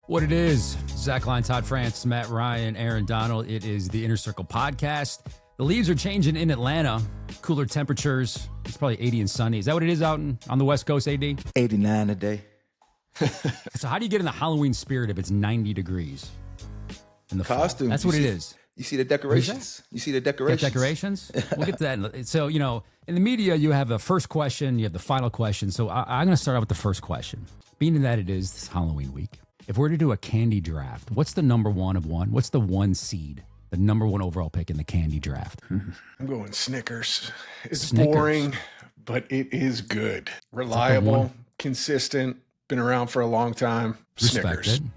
What it is, Zach Line, Todd France, Matt Ryan, Aaron Donald. It is the Inner Circle podcast. The leaves are changing in Atlanta. Cooler temperatures. It's probably 80 and sunny. Is that what it is out on the West Coast, AD? 89 a day. So how do you get in the Halloween spirit if it's 90 degrees in the Costume. fall? That's what it is. You see the decorations? You see the decorations? Got decorations? We'll get to that. So, you know, in the media, you have the first question, you have the final question. So I'm going to start out with the first question. Being that it is this Halloween week, if we're to do a candy draft, what's the number one of one? What's the one seed? The number one overall pick in the candy draft? I'm going Snickers. It's Snickers. boring, but it is good. Reliable, consistent, been around for a long time. Snickers. Respected.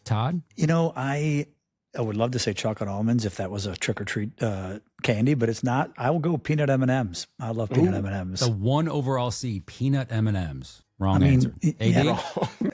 Todd? You know, I would love to say chocolate almonds if that was a trick or treat candy, but it's not. I will go peanut M&Ms. I love peanut M&Ms. The one overall seed, Peanut M&Ms. Wrong answer. AD? Yeah.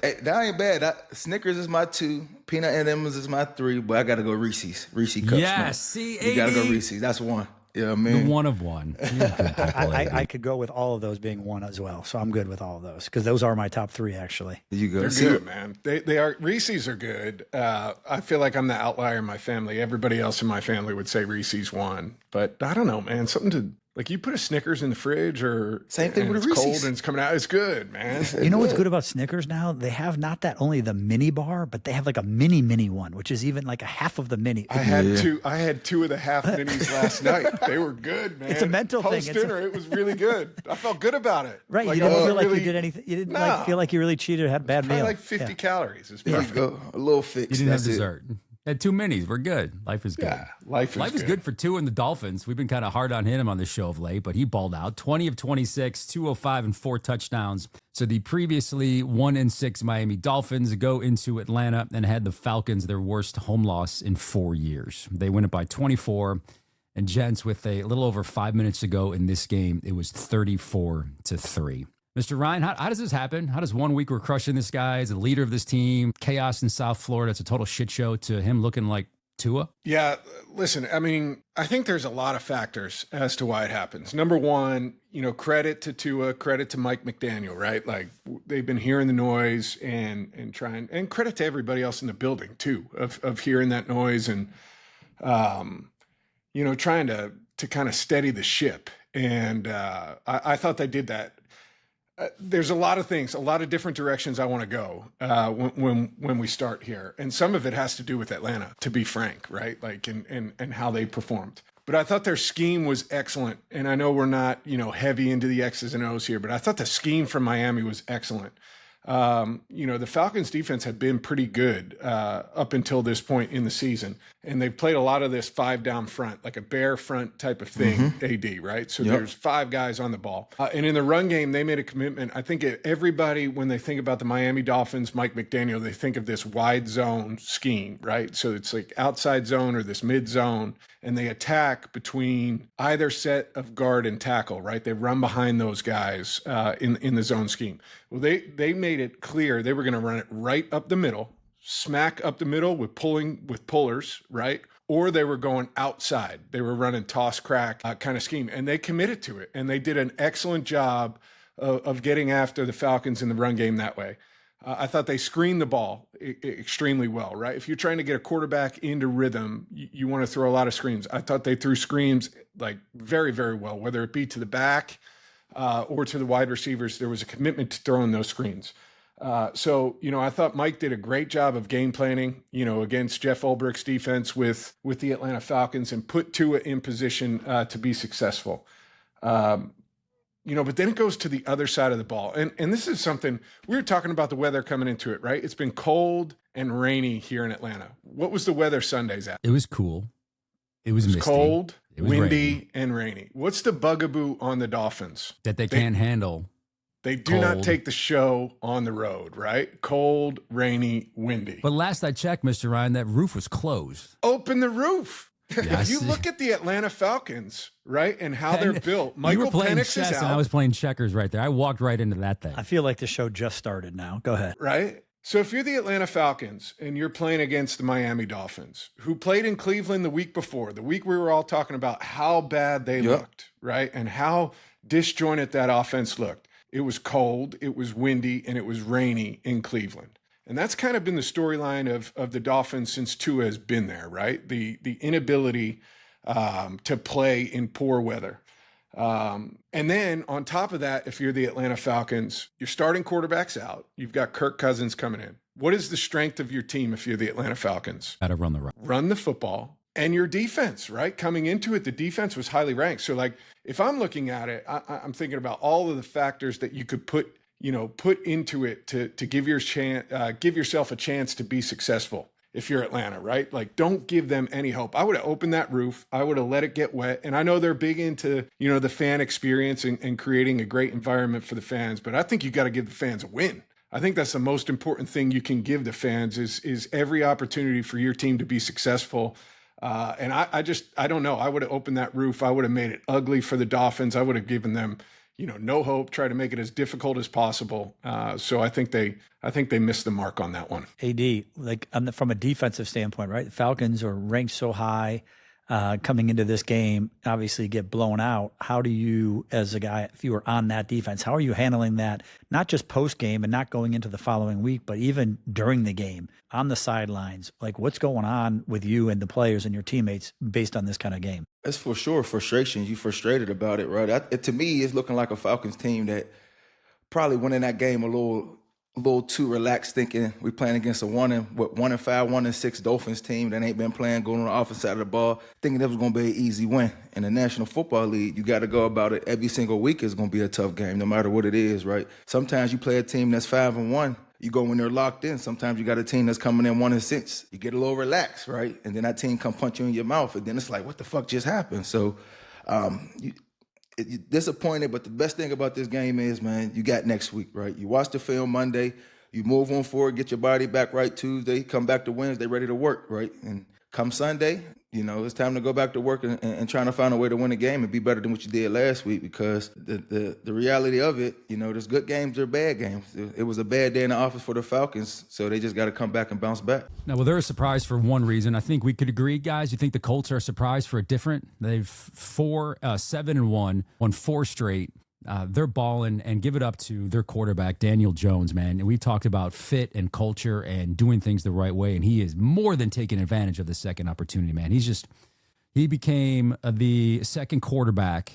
Hey, that ain't bad. Snickers is my 2. Peanut M&M's is my 3. But I got to go Reese's. Reese cups. Yes, man. see, You got to go AD? Reese's. That's 1. Yeah, man. The one of one. You're a good people, AD. I could go with all of those being one as well. So I'm good with all of those because those are my top 3, actually. You go. They're See, good, man. They are. Reese's are good. I feel like I'm the outlier in my family. Everybody else in my family would say Reese's won. But I don't know, man. Something to, like, you put a Snickers in the fridge or Same thing and with it's Reese's. cold and it's coming out. It's good, man. You know what's good about Snickers now? They have not that only the mini bar, but they have like a mini one, which is even like a half of the mini. I had two of the half minis last night. They were good, man. It's a mental thing. Post dinner, it was really good. I felt good about it. Right. Like, You didn't I feel like really- you did anything. You didn't No. like feel like you really cheated or had a bad Probably meal. like 50 calories. It's There you perfect. go. A little fix. You didn't have That's it. dessert. Had 2 minis. We're good. Life is good. Yeah, life Life is good for 2 in the Dolphins. We've been kind of hard on him on this show of late, but he balled out. 20 of 26, 205 and 4 touchdowns. So the previously 1-6 Miami Dolphins go into Atlanta and had the Falcons their worst home loss in 4 years. They win it by 24. And gents, with a little over 5 minutes to go in this game, it was 34-3. Mr. Ryan, how does this happen? How does 1 week we're crushing this guy as the leader of this team, chaos in South Florida, it's a total shit show, to him looking like Tua? Yeah, listen, I mean, I think there's a lot of factors as to why it happens. Number one, you know, credit to Tua, credit to Mike McDaniel, right? Like, they've been hearing the noise and trying, and credit to everybody else in the building too, of hearing that noise and, you know, trying to kind of steady the ship. And I thought they did that. There's a lot of things, a lot of different directions I want to go when we start here. And some of it has to do with Atlanta, to be frank, right? Like, and how they performed. But I thought their scheme was excellent. And I know we're not, you know, heavy into the X's and O's here, but I thought the scheme from Miami was excellent. You know, the Falcons defense had been pretty good up until this point in the season. And they've played a lot of this 5 down front, like a bear front type of thing, AD, right? So there's 5 guys on the ball. And in the run game, they made a commitment. I think everybody, when they think about the Miami Dolphins, Mike McDaniel, they think of this wide zone scheme, right? So it's like outside zone or this mid zone. And they attack between either set of guard and tackle, right? They run behind those guys in the zone scheme. Well, they made it clear they were going to run it right up the middle, smack up the middle with pullers, right? Or they were going outside. They were running toss crack kind of scheme, and they committed to it. And they did an excellent job of getting after the Falcons in the run game that way. I thought they screened the ball extremely well, right? If you're trying to get a quarterback into rhythm, you want to throw a lot of screens. I thought they threw screens like very, very well, whether it be to the back or to the wide receivers. There was a commitment to throwing those screens. So, you know, I thought Mike did a great job of game planning, you know, against Jeff Ulbricht's defense with the Atlanta Falcons and put Tua in position to be successful. You know, but then it goes to the other side of the ball. And this is something, we were talking about the weather coming into it, right? It's been cold and rainy here in Atlanta. What was the weather Sundays at? It was cool. It was misty. Cold, It was windy, rainy. and rainy. What's the bugaboo on the Dolphins? That they can't handle. They do Cold. not take the show on the road, right? Cold, rainy, windy. But last I checked, Mr. Ryan, that roof was closed. Open the roof. Yes. If you look at the Atlanta Falcons, right, and how they're built, You Michael were playing Penix chess is and I out, was playing checkers right there. I walked right into that thing. I feel like the show just started now. Go ahead. right? So if you're the Atlanta Falcons and you're playing against the Miami Dolphins, who played in Cleveland the week before, the week we were all talking about how bad they looked, right, and how disjointed that offense looked. It was cold, it was windy, and it was rainy in Cleveland. And that's kind of been the storyline of the Dolphins since Tua has been there, right? The inability to play in poor weather. And then on top of that, if you're the Atlanta Falcons, your starting quarterback's out. You've got Kirk Cousins coming in. What is the strength of your team if you're the Atlanta Falcons? Got to run the rock. Run the football. And your defense, right? Coming into it, the defense was highly ranked. So like, if I'm looking at it, I'm thinking about all of the factors that you could put into it to give yourself a chance to be successful if you're Atlanta, right? Like, don't give them any hope. I would have opened that roof. I would have let it get wet. And I know they're big into, the fan experience and creating a great environment for the fans, but I think you got to give the fans a win. I think that's the most important thing you can give the fans is every opportunity for your team to be successful. And I don't know. I would have opened that roof. I would have made it ugly for the Dolphins. I would have given them, no hope, try to make it as difficult as possible. So I think they missed the mark on that one. AD, like from a defensive standpoint, right? The Falcons are ranked so high coming into this game, obviously get blown out. How do you, as a guy, if you were on that defense, how are you handling that? Not just post game and not going into the following week, but even during the game on the sidelines. Like, what's going on with you and the players and your teammates based on this kind of game? It's for sure frustration. You frustrated about it, right? To me, it's looking like a Falcons team that probably went in that game a little too relaxed, thinking we're playing against a 1-5, 1-6 Dolphins team that ain't been playing, going on the offense side of the ball, thinking that was going to be an easy win. In the National Football League, you got to go about it every single week is going to be a tough game, no matter what it is, right? Sometimes you play a team that's 5-1. You go when they're locked in. Sometimes you got a team that's coming in 1-6. You get a little relaxed, right? And then that team come punch you in your mouth, and then it's like, what the fuck just happened? So you're disappointed, but the best thing about this game is, man, you got next week, right? You watch the film Monday, you move on forward, get your body back right Tuesday, come back to Wednesday, ready to work, right? And come Sunday, it's time to go back to work and trying to find a way to win a game and be better than what you did last week, because the reality of it, there's good games or bad games. It was a bad day in the office for the Falcons, so they just got to come back and bounce back. Now, well, they're a surprise for one reason. I think we could agree, guys. You think the Colts are a surprise for a different? They've 7-1, won 4 straight. They're balling, and give it up to their quarterback, Daniel Jones, man. And we've talked about fit and culture and doing things the right way, and he is more than taking advantage of the second opportunity, man. He became the second quarterback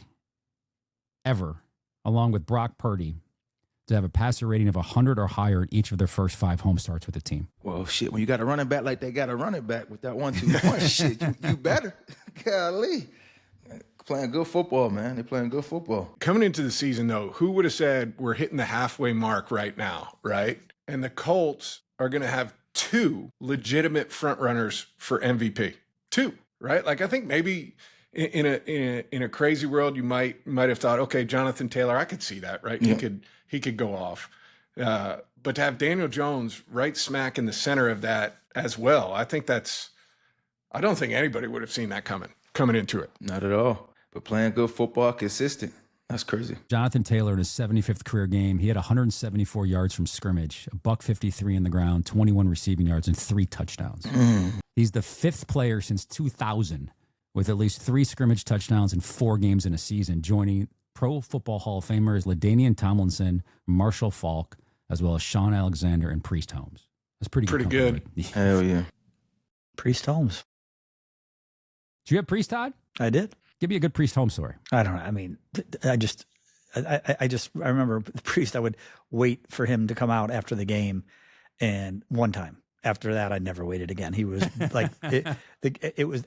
ever, along with Brock Purdy, to have a passer rating of 100 or higher in each of their first 5 home starts with the team. Well, shit, when you got a running back like they got a running back with that 1-2 punch, shit, you better. Golly. Playing good football, man. They're playing good football. Coming into the season, though, who would have said we're hitting the halfway mark right now, right? And the Colts are going to have 2 legitimate front runners for MVP. 2, right? Like, I think maybe in a crazy world, you might have thought, okay, Jonathan Taylor, I could see that, right? Yeah. He could go off. But to have Daniel Jones right smack in the center of that as well, I don't think anybody would have seen that coming into it. Not at all. But playing good football, consistent. That's crazy. Jonathan Taylor in his 75th career game, he had 174 yards from scrimmage, $153 in the ground, 21 receiving yards, and 3 touchdowns. He's the 5th player since 2000 with at least 3 scrimmage touchdowns in 4 games in a season, joining Pro Football Hall of Famers LaDainian Tomlinson, Marshall Faulk, as well as Sean Alexander and Priest Holmes. That's pretty good. Hell yeah. Priest Holmes. Did you have Priest, Todd? I did. Give me a good Priest Holmes story. I don't know. I mean, I remember the Priest, I would wait for him to come out after the game. And one time after that, I never waited again. He was like,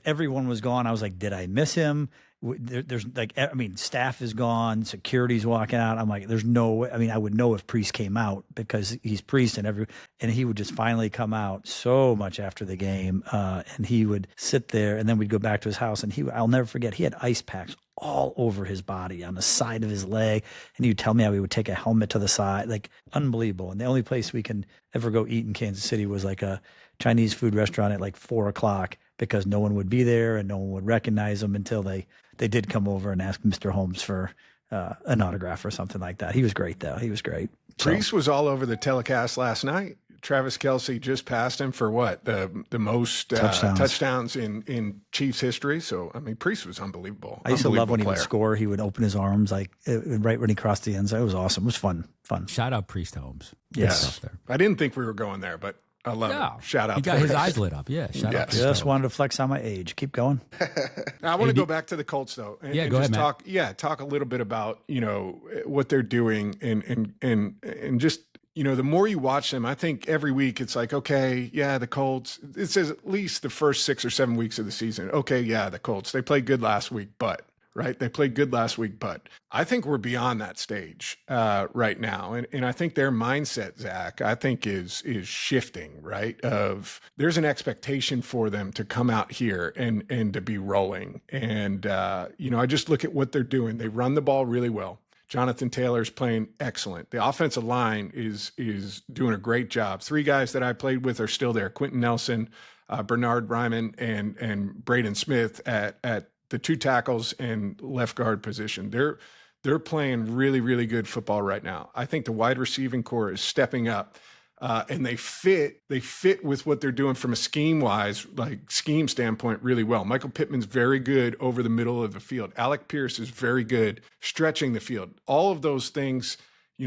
everyone was gone. I was like, did I miss him? There's like, I mean, staff is gone, security's walking out. I'm like, there's no way. I mean, I would know if Priest came out because he's Priest and he would just finally come out so much after the game. And he would sit there and then we'd go back to his house and I'll never forget, he had ice packs all over his body, on the side of his leg. And he would tell me how he would take a helmet to the side, like unbelievable. And the only place we can ever go eat in Kansas City was like a Chinese food restaurant at like 4:00 because no one would be there and no one would recognize him until they did come over and ask Mr. Holmes for an autograph or something like that. He was great, though. He was great. Priest was all over the telecast last night, Travis Kelce just passed him for what? The most touchdowns in Chiefs history. So, I mean, Priest was unbelievable. I used to love when he would score. He would open his arms right when he crossed the end zone. It was awesome. It was fun. Shout out Priest Holmes. Yes. I didn't think we were going there, but I love it. Shout out. He got his eyes lit up. Yeah. Shout out. Just wanted to flex on my age. Keep going. Now, I want to go back to the Colts though. And, go ahead, Matt. Talk a little bit about, what they're doing and just, the more you watch them, I think every week it's like, okay, yeah, the Colts, it says at least the first 6 or 7 weeks of the season. Okay. Yeah. The Colts, they played good last week, but right. They played good last week, but I think we're beyond that stage right now. And I think their mindset, Zach, I think is shifting, right? There's an expectation for them to come out here and to be rolling. And, I just look at what they're doing. They run the ball really well. Jonathan Taylor's playing excellent. The offensive line is doing a great job. 3 guys that I played with are still there. Quentin Nelson, Bernard Ryman, and Braden Smith at the 2 tackles and left guard position. They're playing really, really good football right now. I think the wide receiving core is stepping up, and they fit with what they're doing from a scheme standpoint really well. Michael Pittman's very good over the middle of the field. Alec Pierce is very good stretching the field. All of those things,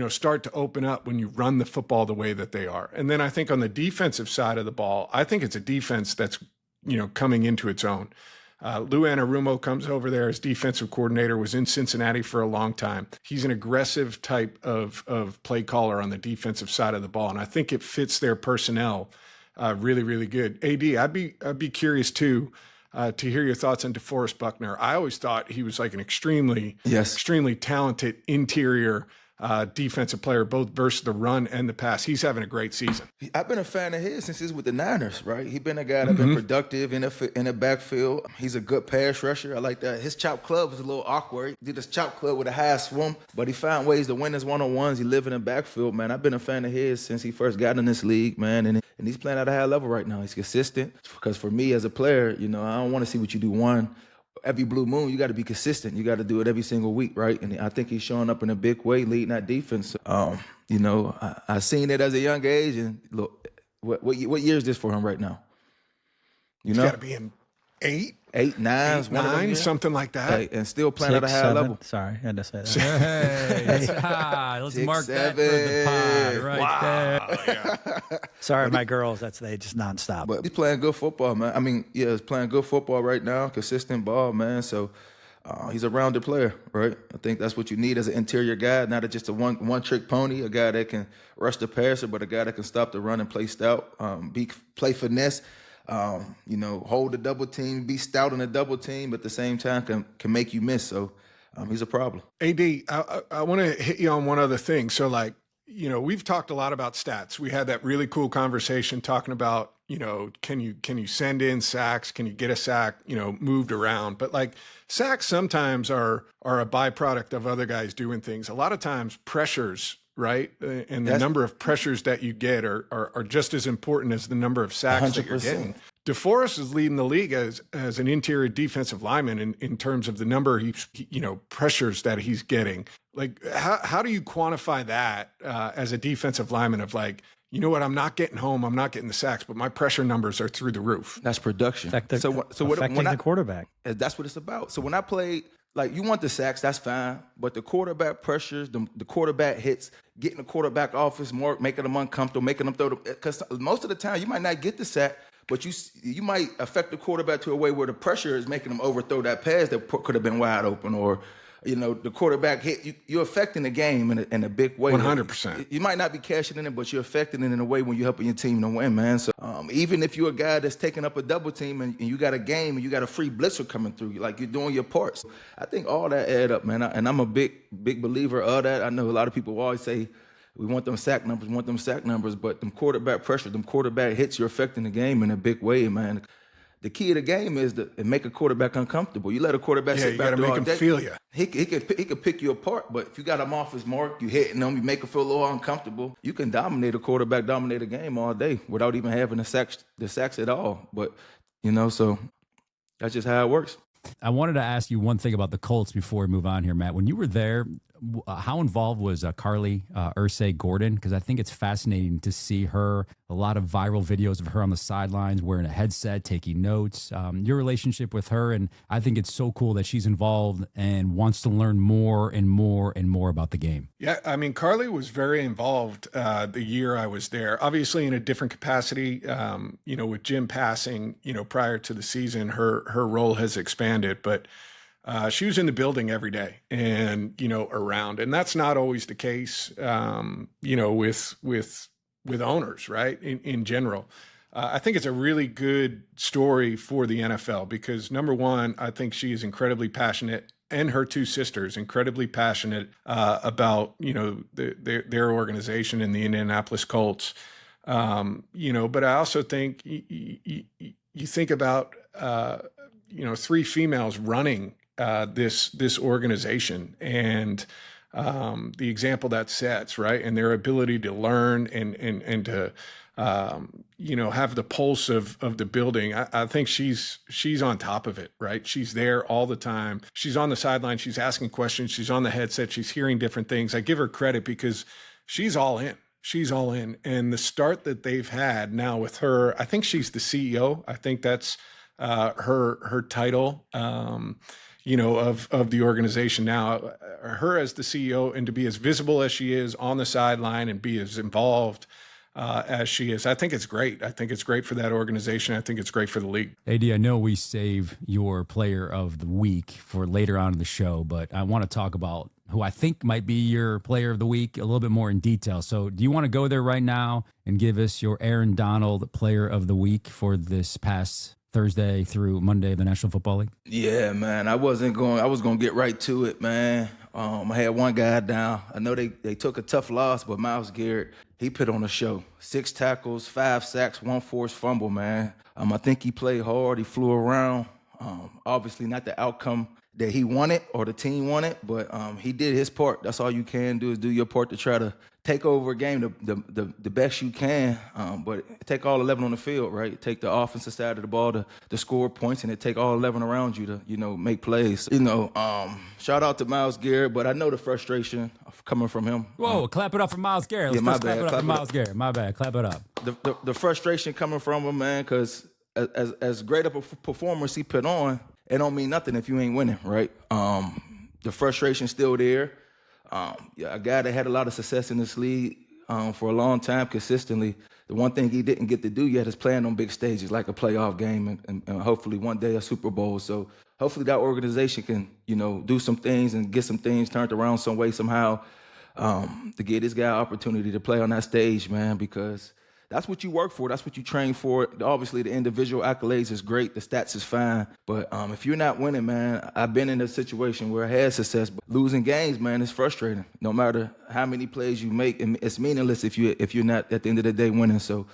start to open up when you run the football the way that they are. And then I think on the defensive side of the ball, I think it's a defense that's, coming into its own. Lou Anarumo comes over there as defensive coordinator, was in Cincinnati for a long time. He's an aggressive type of play caller on the defensive side of the ball, and I think it fits their personnel really, really good. AD, I'd be curious too to hear your thoughts on DeForest Buckner. I always thought he was like an extremely talented interior defensive player, both versus the run and the pass. He's having a great season. I've been a fan of his since he's with the Niners, right? He's been a guy that's been productive in the backfield. He's a good pass rusher. I like that. His chop club was a little awkward. He did his chop club with a high swim, but he found ways to win his one-on-ones. He live in the backfield, man. I've been a fan of his since he first got in this league, man, and he's playing at a high level right now. He's consistent because for me as a player, I don't want to see what you do every blue moon. You got to be consistent. You got to do it every single week, right? And I think he's showing up in a big way, leading that defense. I seen it as a young age, and look, what year is this for him right now? He's got to be in 8, 9, something like that, hey, and still playing at a high level. Sorry, I had to say that. Hey, let's 6, mark 7. That for the pod there. Yeah. Sorry, my girls. They just nonstop. But he's playing good football, man. I mean, he's playing good football right now, consistent ball, man. So he's a rounded player, right? I think that's what you need as an interior guy, not just a one-trick pony, a guy that can rush the passer, but a guy that can stop the run and play stout, play finesse. Hold the double team, be stout in the double team, but at the same time can make you miss. So he's a problem. AD, I want to hit you on one other thing. So we've talked a lot about stats. We had that really cool conversation talking about, can you send in sacks? Can you get a sack, moved around? But sacks sometimes are a byproduct of other guys doing things. A lot of times pressures, right? And the number of pressures that you get are just as important as the number of sacks 100%. That you're getting. DeForest is leading the league as an interior defensive lineman in terms of the number of pressures that he's getting. How do you quantify that as a defensive lineman of I'm not getting home, I'm not getting the sacks, but my pressure numbers are through the roof. That's production. Affecting the quarterback. That's what it's about. So when I played, you want the sacks, that's fine, but the quarterback pressures, the quarterback hits, getting the quarterback off his mark, making them uncomfortable, making them because most of the time you might not get the sack, but you might affect the quarterback to a way where the pressure is making them overthrow that pass that could have been wide open, or the quarterback hit. You're affecting the game in a big way. 100%. You might not be cashing in it, but you're affecting it in a way when you're helping your team to win, man. So even if you're a guy that's taking up a double team and you got a game and you got a free blitzer coming through, you're doing your parts. I think all that add up, man. And I'm a big believer of that. I know a lot of people always say, we want them sack numbers, but them quarterback pressure, them quarterback hits, you're affecting the game in a big way, man. The key of the game is to make a quarterback uncomfortable. You let a quarterback sit back there all day. You got to make him feel you. He can pick you apart, but if you got him off his mark, you hitting him, you make him feel a little uncomfortable. You can dominate a game all day without even having the sacks at all. But so that's just how it works. I wanted to ask you one thing about the Colts before we move on here, Matt. When you were there, how involved was Carly Ursay Gordon? Because I think it's fascinating to see her, a lot of viral videos of her on the sidelines wearing a headset, taking notes, your relationship with her. And I think it's so cool that she's involved and wants to learn more and more and more about the game. Yeah, I mean, Carly was very involved the year I was there, obviously in a different capacity. With Jim passing, prior to the season, her role has expanded, but she was in the building every day and, around. And that's not always the case, with owners, right? In general. I think it's a really good story for the NFL because, number one, I think she is incredibly passionate, and her two sisters incredibly passionate about their organization in the Indianapolis Colts. But I also think you think about three females running this organization and the example that sets, right, and their ability to learn and to have the pulse of the building. I think she's on top of it, right? She's there all the time. She's on the sideline. She's asking questions. She's on the headset. She's hearing different things. I give her credit because she's all in. She's all in. And the start that they've had now with her, I think she's the CEO. I think that's her title, of the organization now. Her as the CEO, and to be as visible as she is on the sideline and be as involved as she is. I think it's great. I think it's great for that organization. I think it's great for the league. AD, I know we save your player of the week for later on in the show, but I want to talk about who I think might be your player of the week a little bit more in detail. So do you want to go there right now and give us your Aaron Donald player of the week for this past Thursday through Monday of the National Football League? Yeah, man. I was going to get right to it, man. I had one guy down. I know they took a tough loss, but Myles Garrett, he put on a show. 6 tackles, 5 sacks, 1 forced fumble, man. I think he played hard. He flew around. Obviously not the outcome that he wanted or the team wanted, but he did his part. That's all you can do is do your part to try to take over a game the best you can, but take all 11 on the field, right? Take the offensive side of the ball to score points, and it take all 11 around you to, make plays. Shout out to Myles Garrett, but I know the frustration coming from him. Whoa, clap it up for Myles Garrett. Let's clap it up for Myles Garrett. My bad, clap it up. The frustration coming from him, man, because as great of a performance he put on, it don't mean nothing if you ain't winning, right? The frustration's still there. A guy that had a lot of success in this league for a long time consistently. The one thing he didn't get to do yet is playing on big stages like a playoff game and hopefully one day a Super Bowl. So hopefully that organization can, do some things and get some things turned around some way, somehow, to give this guy an opportunity to play on that stage, man, because that's what you work for. That's what you train for. Obviously, the individual accolades is great. The stats is fine. But if you're not winning, man, I've been in a situation where I had success. But losing games, man, is frustrating. No matter how many plays you make, it's meaningless if you're not, at the end of the day, winning. So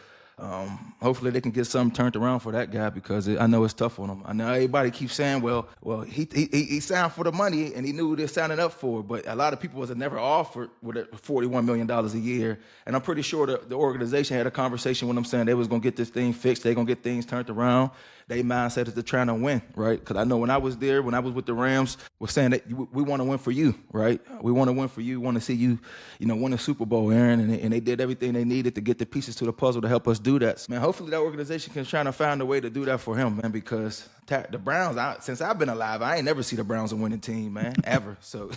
hopefully they can get something turned around for that guy because I know it's tough on him. I know everybody keeps saying, well, he signed for the money and he knew they're signing up for it. But a lot of people was never offered with $41 million a year. And I'm pretty sure the organization had a conversation with them saying they was going to get this thing fixed. They're going to get things turned around. Their mindset is to trying to win, right? Because I know when I was there, when I was with the Rams, we're saying that we want to win for you, right? We want to win for you. We want to see you, win a Super Bowl, Aaron. And they did everything they needed to get the pieces to the puzzle to help us do that. Man, hopefully that organization can try to find a way to do that for him, man, because the Browns, since I've been alive, I ain't never see the Browns a winning team, man, ever. So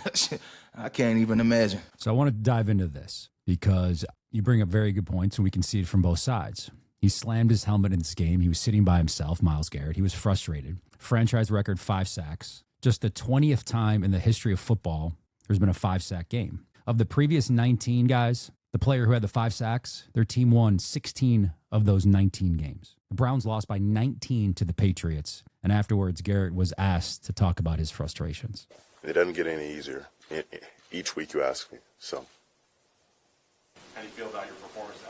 I can't even imagine. So I want to dive into this because you bring up very good points and we can see it from both sides. He slammed his helmet in this game. He was sitting by himself, Myles Garrett. He was frustrated. Franchise record 5 sacks. Just the 20th time in the history of football there's been a 5-sack game. Of the previous 19 guys, the player who had the 5 sacks, their team won 16 of those 19 games. The Browns lost by 19 to the Patriots. And afterwards, Garrett was asked to talk about his frustrations. It doesn't get any easier. Each week you ask me, so. How do you feel about your performance now?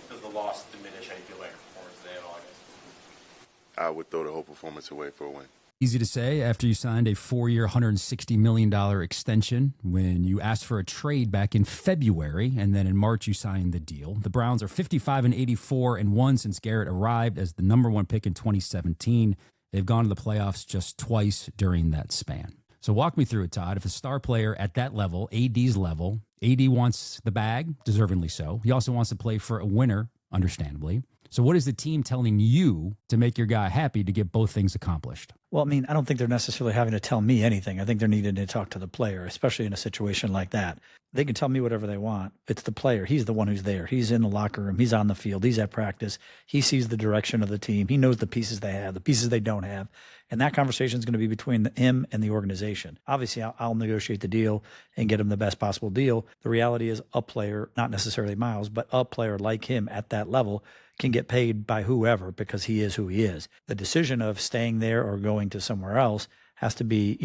Does the loss diminish how you feel about your performance today at all, I guess? I would throw the whole performance away for a win. Easy to say after you signed a 4-year, $160 million extension when you asked for a trade back in February, and then in March you signed the deal. The Browns are 55-84-1 since Garrett arrived as the number 1 pick in 2017. They've gone to the playoffs just twice during that span. So walk me through it, Todd. If a star player at that level, AD's level, AD wants the bag, deservingly so. He also wants to play for a winner, understandably. So what is the team telling you to make your guy happy to get both things accomplished? Well, I mean, I don't think they're necessarily having to tell me anything. I think they're needing to talk to the player, especially in a situation like that. They can tell me whatever they want. It's the player. He's the one who's there. He's in the locker room. He's on the field. He's at practice. He sees the direction of the team. He knows the pieces they have, the pieces they don't have. And that conversation is going to be between him and the organization. Obviously, I'll negotiate the deal and get him the best possible deal. The reality is a player, not necessarily Myles, but a player like him at that level can get paid by whoever because he is who he is. The decision of staying there or going to somewhere else has to be,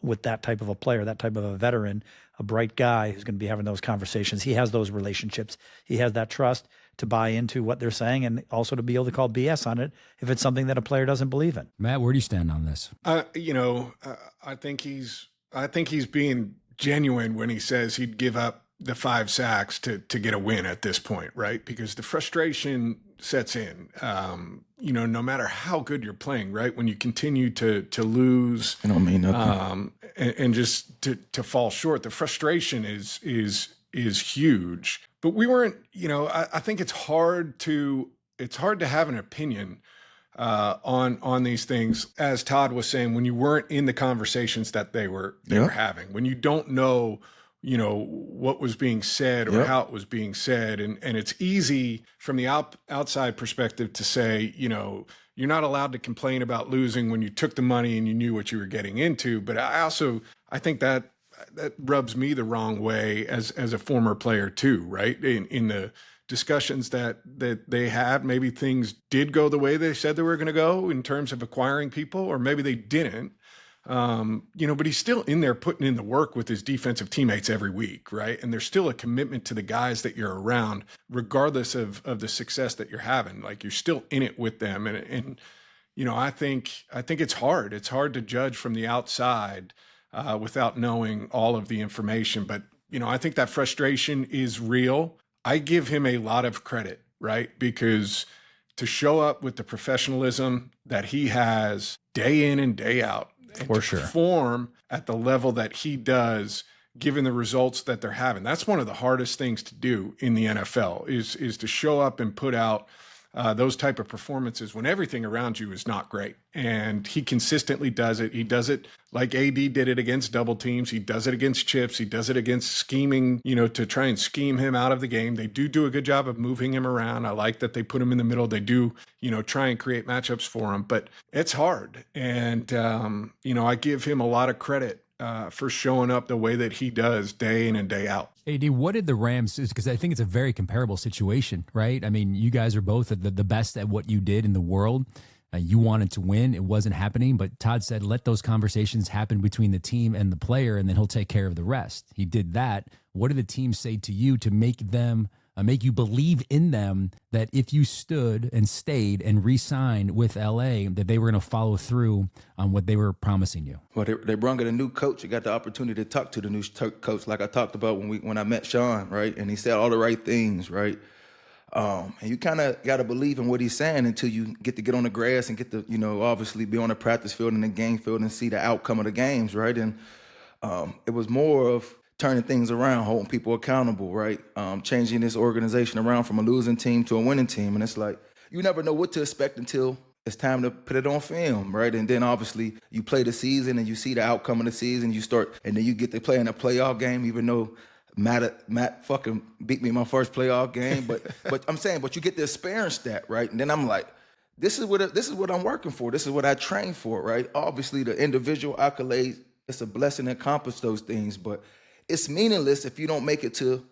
with that type of a player, that type of a veteran, a bright guy who's going to be having those conversations. He has those relationships. He has that trust to buy into what they're saying and also to be able to call BS on it if it's something that a player doesn't believe in. Matt, where do you stand on this? I think he's being genuine when he says he'd give up the 5 sacks to get a win at this point, right? Because the frustration sets in, no matter how good you're playing, right? When you continue to lose, I don't mean nothing. And just to fall short, the frustration is huge. But we weren't, I think it's hard to have an opinion on these things. As Todd was saying, when you weren't in the conversations that they were having, when you don't know what was being said or how it was being said. And it's easy from the outside perspective to say, you're not allowed to complain about losing when you took the money and you knew what you were getting into. But I think that rubs me the wrong way as a former player too, right? In the discussions that they had, maybe things did go the way they said they were going to go in terms of acquiring people, or maybe they didn't. But he's still in there putting in the work with his defensive teammates every week, right? And there's still a commitment to the guys that you're around, regardless of the success that you're having. Like, you're still in it with them. And I think it's hard. It's hard to judge from the outside without knowing all of the information. But, I think that frustration is real. I give him a lot of credit, right? Because to show up with the professionalism that he has day in and day out, and For to sure. perform at the level that he does, given the results that they're having. That's one of the hardest things to do in the NFL is to show up and put out those type of performances when everything around you is not great. And he consistently does it. He does it like AD did it against double teams. He does it against chips. He does it against scheming, to try and scheme him out of the game. They do a good job of moving him around. I like that they put him in the middle. They do, try and create matchups for him, but it's hard. And, I give him a lot of credit for showing up the way that he does day in and day out. AD, what did the Rams, because I think it's a very comparable situation, right? I mean, you guys are both the best at what you did in the world. You wanted to win. It wasn't happening, but Todd said, let those conversations happen between the team and the player, and then he'll take care of the rest. He did that. What did the team say to you to make you believe in them that if you stood and stayed and re-signed with LA, that they were going to follow through on what they were promising you? Well, they brought in a new coach. You got the opportunity to talk to the new coach, like I talked about when I met Sean, right? And he said all the right things, right? And you kind of got to believe in what he's saying until you get on the grass and get to, obviously be on the practice field and the game field and see the outcome of the games, right? And it was more of turning things around, holding people accountable, right? Changing this organization around from a losing team to a winning team. And it's like, you never know what to expect until it's time to put it on film, right? And then obviously you play the season and you see the outcome of the season, and then you get to play in a playoff game, even though Matt fucking beat me in my first playoff game. But I'm saying, but you get to experience that, right? And then I'm like, this is what I'm working for. This is what I train for, right? Obviously the individual accolades, it's a blessing to accomplish those things, but it's meaningless if you don't make it to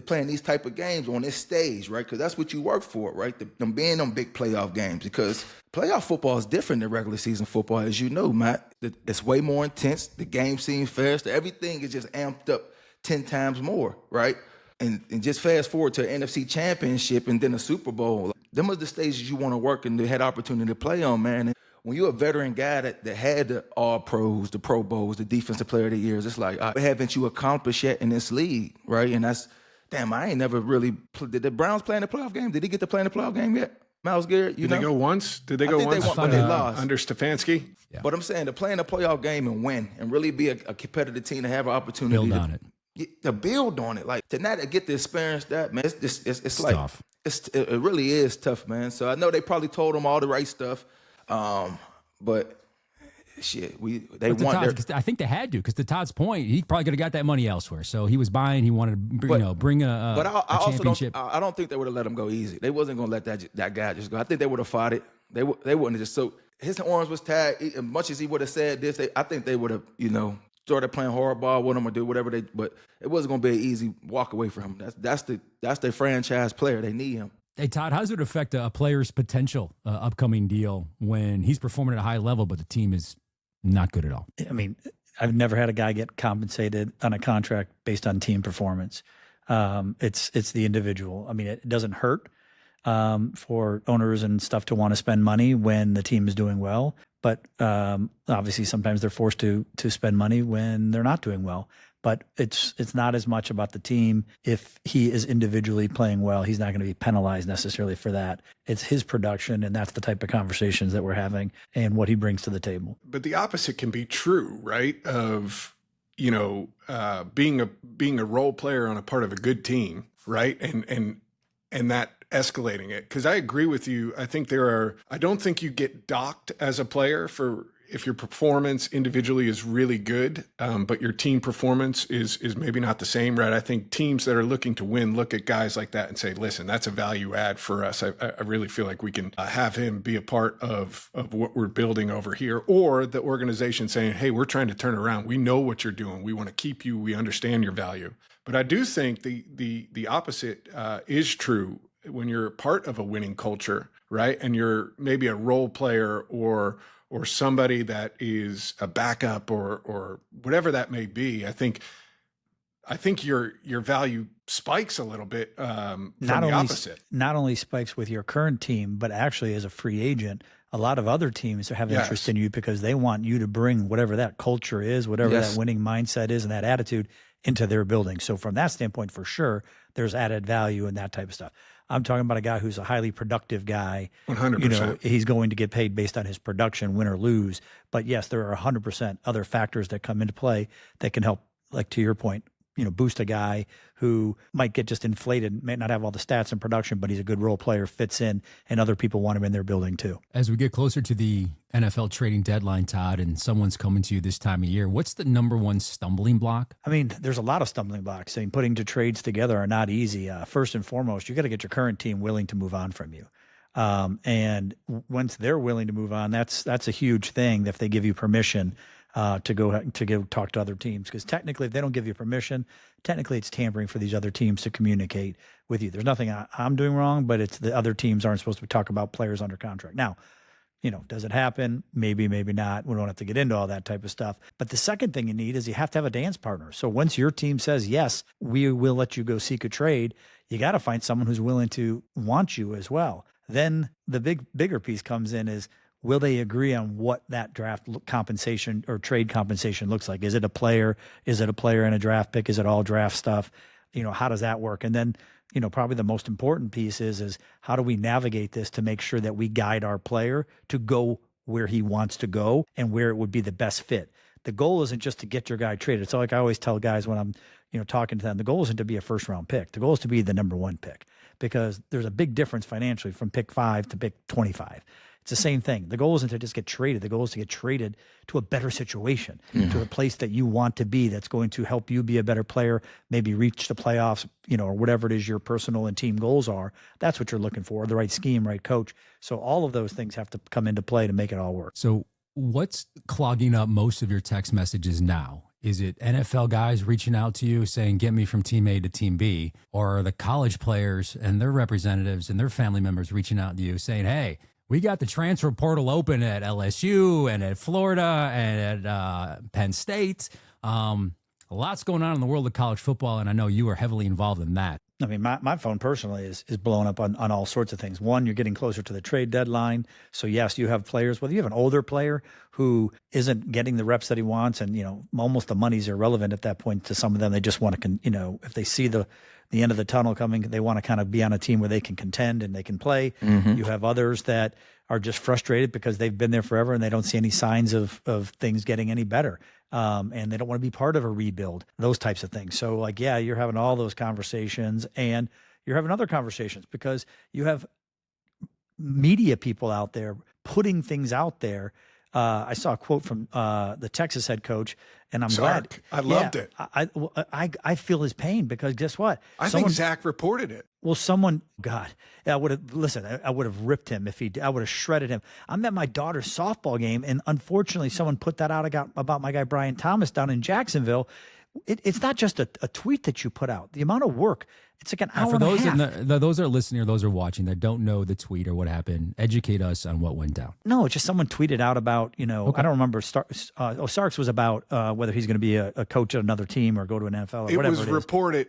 playing these type of games on this stage, right? Because that's what you work for, right? Them being on big playoff games. Because playoff football is different than regular season football, as you know, Matt. It's way more intense. The game seems faster. Everything is just amped up 10 times more, right? And just fast forward to an NFC championship and then a Super Bowl. Them are the stages you want to work and had opportunity to play on, man. And when you're a veteran guy that had the All-Pros, the Pro Bowls, the Defensive Player of the Years, it's like, what haven't you accomplished yet in this league, right? And that's, damn, I ain't never really, did the Browns play in the playoff game? Did he get to play in the playoff game yet? Myles Garrett, Did they go once? Did they go think once they won when they lost. under Stefanski? Yeah. But I'm saying to play in a playoff game and win and really be a competitive team to have an opportunity Build on it. to build on it. Like to not get the experience that, man, it's like tough. It really is tough, man. So I know they probably told them all the right stuff. But shit, they want. I think they had to, because to Todd's point, he probably could have got that money elsewhere. So he was buying. He wanted to bring a But I also championship. I don't think they would have let him go easy. They wasn't gonna let that guy just go. I think they would have fought it. They wouldn't have just. So his arms was tied. As much as he would have said this, I think they would have started playing hardball with him or do whatever they. But it wasn't gonna be an easy walk away from him. That's their franchise player. They need him. Hey, Todd, how does it affect a player's potential upcoming deal when he's performing at a high level, but the team is not good at all? I mean, I've never had a guy get compensated on a contract based on team performance. It's the individual. I mean, it doesn't hurt for owners and stuff to want to spend money when the team is doing well, but obviously sometimes they're forced to spend money when they're not doing well. But it's not as much about the team. If he is individually playing well, he's not going to be penalized necessarily for that. It's his production, and that's the type of conversations that we're having and what he brings to the table. But the opposite can be true, right? Of being a role player on a part of a good team, right? And that escalating it. Because I agree with you. I don't think you get docked as a player if your performance individually is really good, but your team performance is maybe not the same, right? I think teams that are looking to win look at guys like that and say, listen, that's a value add for us. I really feel like we can have him be a part of what we're building over here. Or the organization saying, hey, we're trying to turn around. We know what you're doing. We want to keep you. We understand your value. But I do think the opposite is true when you're part of a winning culture, right? And you're maybe a role player or somebody that is a backup or whatever that may be. I think your value spikes a little bit from the opposite. Not only spikes with your current team, but actually as a free agent, a lot of other teams have interest in you because they want you to bring whatever that culture is, whatever that winning mindset is and that attitude into their building. So from that standpoint, for sure, there's added value in that type of stuff. I'm talking about a guy who's a highly productive guy. 100%. He's going to get paid based on his production, win or lose. But yes, there are 100% other factors that come into play that can help, like to your point, boost a guy who might get just inflated, may not have all the stats and production, but he's a good role player, fits in, and other people want him in their building too. As we get closer to the NFL trading deadline, Todd, and someone's coming to you this time of year, what's the number one stumbling block? I mean, there's a lot of stumbling blocks. I mean, putting two trades together are not easy. First and foremost, you got to get your current team willing to move on from you. And once they're willing to move on, that's a huge thing if they give you permission to go talk to other teams, because technically if they don't give you permission, technically it's tampering for these other teams to communicate with you. There's nothing I'm doing wrong, but it's the other teams aren't supposed to talk about players under contract. Now, does it happen? Maybe, maybe not. We don't have to get into all that type of stuff. But the second thing you need is you have to have a dance partner. So once your team says, yes, we will let you go seek a trade, you got to find someone who's willing to want you as well. Then the bigger piece comes in is, will they agree on what that draft compensation or trade compensation looks like? Is it a player? Is it a player and a draft pick? Is it all draft stuff? How does that work? And then, probably the most important piece is how do we navigate this to make sure that we guide our player to go where he wants to go and where it would be the best fit. The goal isn't just to get your guy traded. It's like I always tell guys when I'm, talking to them, the goal isn't to be a first round pick. The goal is to be the number one pick, because there's a big difference financially from pick 5 to pick 25. It's the same thing. The goal isn't to just get traded. The goal is to get traded to a better situation, to a place that you want to be, that's going to help you be a better player, maybe reach the playoffs, or whatever it is your personal and team goals are. That's what you're looking for, the right scheme, right coach. So all of those things have to come into play to make it all work. So what's clogging up most of your text messages now? Is it NFL guys reaching out to you saying, get me from team A to team B? Or are the college players and their representatives and their family members reaching out to you saying, hey, we got the transfer portal open at LSU and at Florida and at Penn State. Lots going on in the world of college football, and I know you are heavily involved in that. I mean, my phone personally is blowing up on all sorts of things. One, you're getting closer to the trade deadline. So, yes, you have players, whether you have an older player who isn't getting the reps that he wants, and, almost the money's irrelevant at that point to some of them. They just want to, if they see the the end of the tunnel coming. They want to kind of be on a team where they can contend and they can play. You have others that are just frustrated because they've been there forever and they don't see any signs of things getting any better. And they don't want to be part of a rebuild, those types of things. So like, yeah, you're having all those conversations and you're having other conversations because you have media people out there putting things out there. I saw a quote from the Texas head coach, and I'm glad. I loved it. I feel his pain because guess what? I think Zach reported it. Well, God, I would have I would have ripped him I would have shredded him. I'm at my daughter's softball game, and unfortunately, someone put that out about my guy Brian Thomas down in Jacksonville. It's not just a tweet that you put out. The amount of work, it's like an hour for those and a half. Those are listening or those are watching that don't know the tweet or what happened, educate us on what went down. No, it's just someone tweeted out about, I don't remember. Sark's was about whether he's going to be a coach at another team or go to an NFL or whatever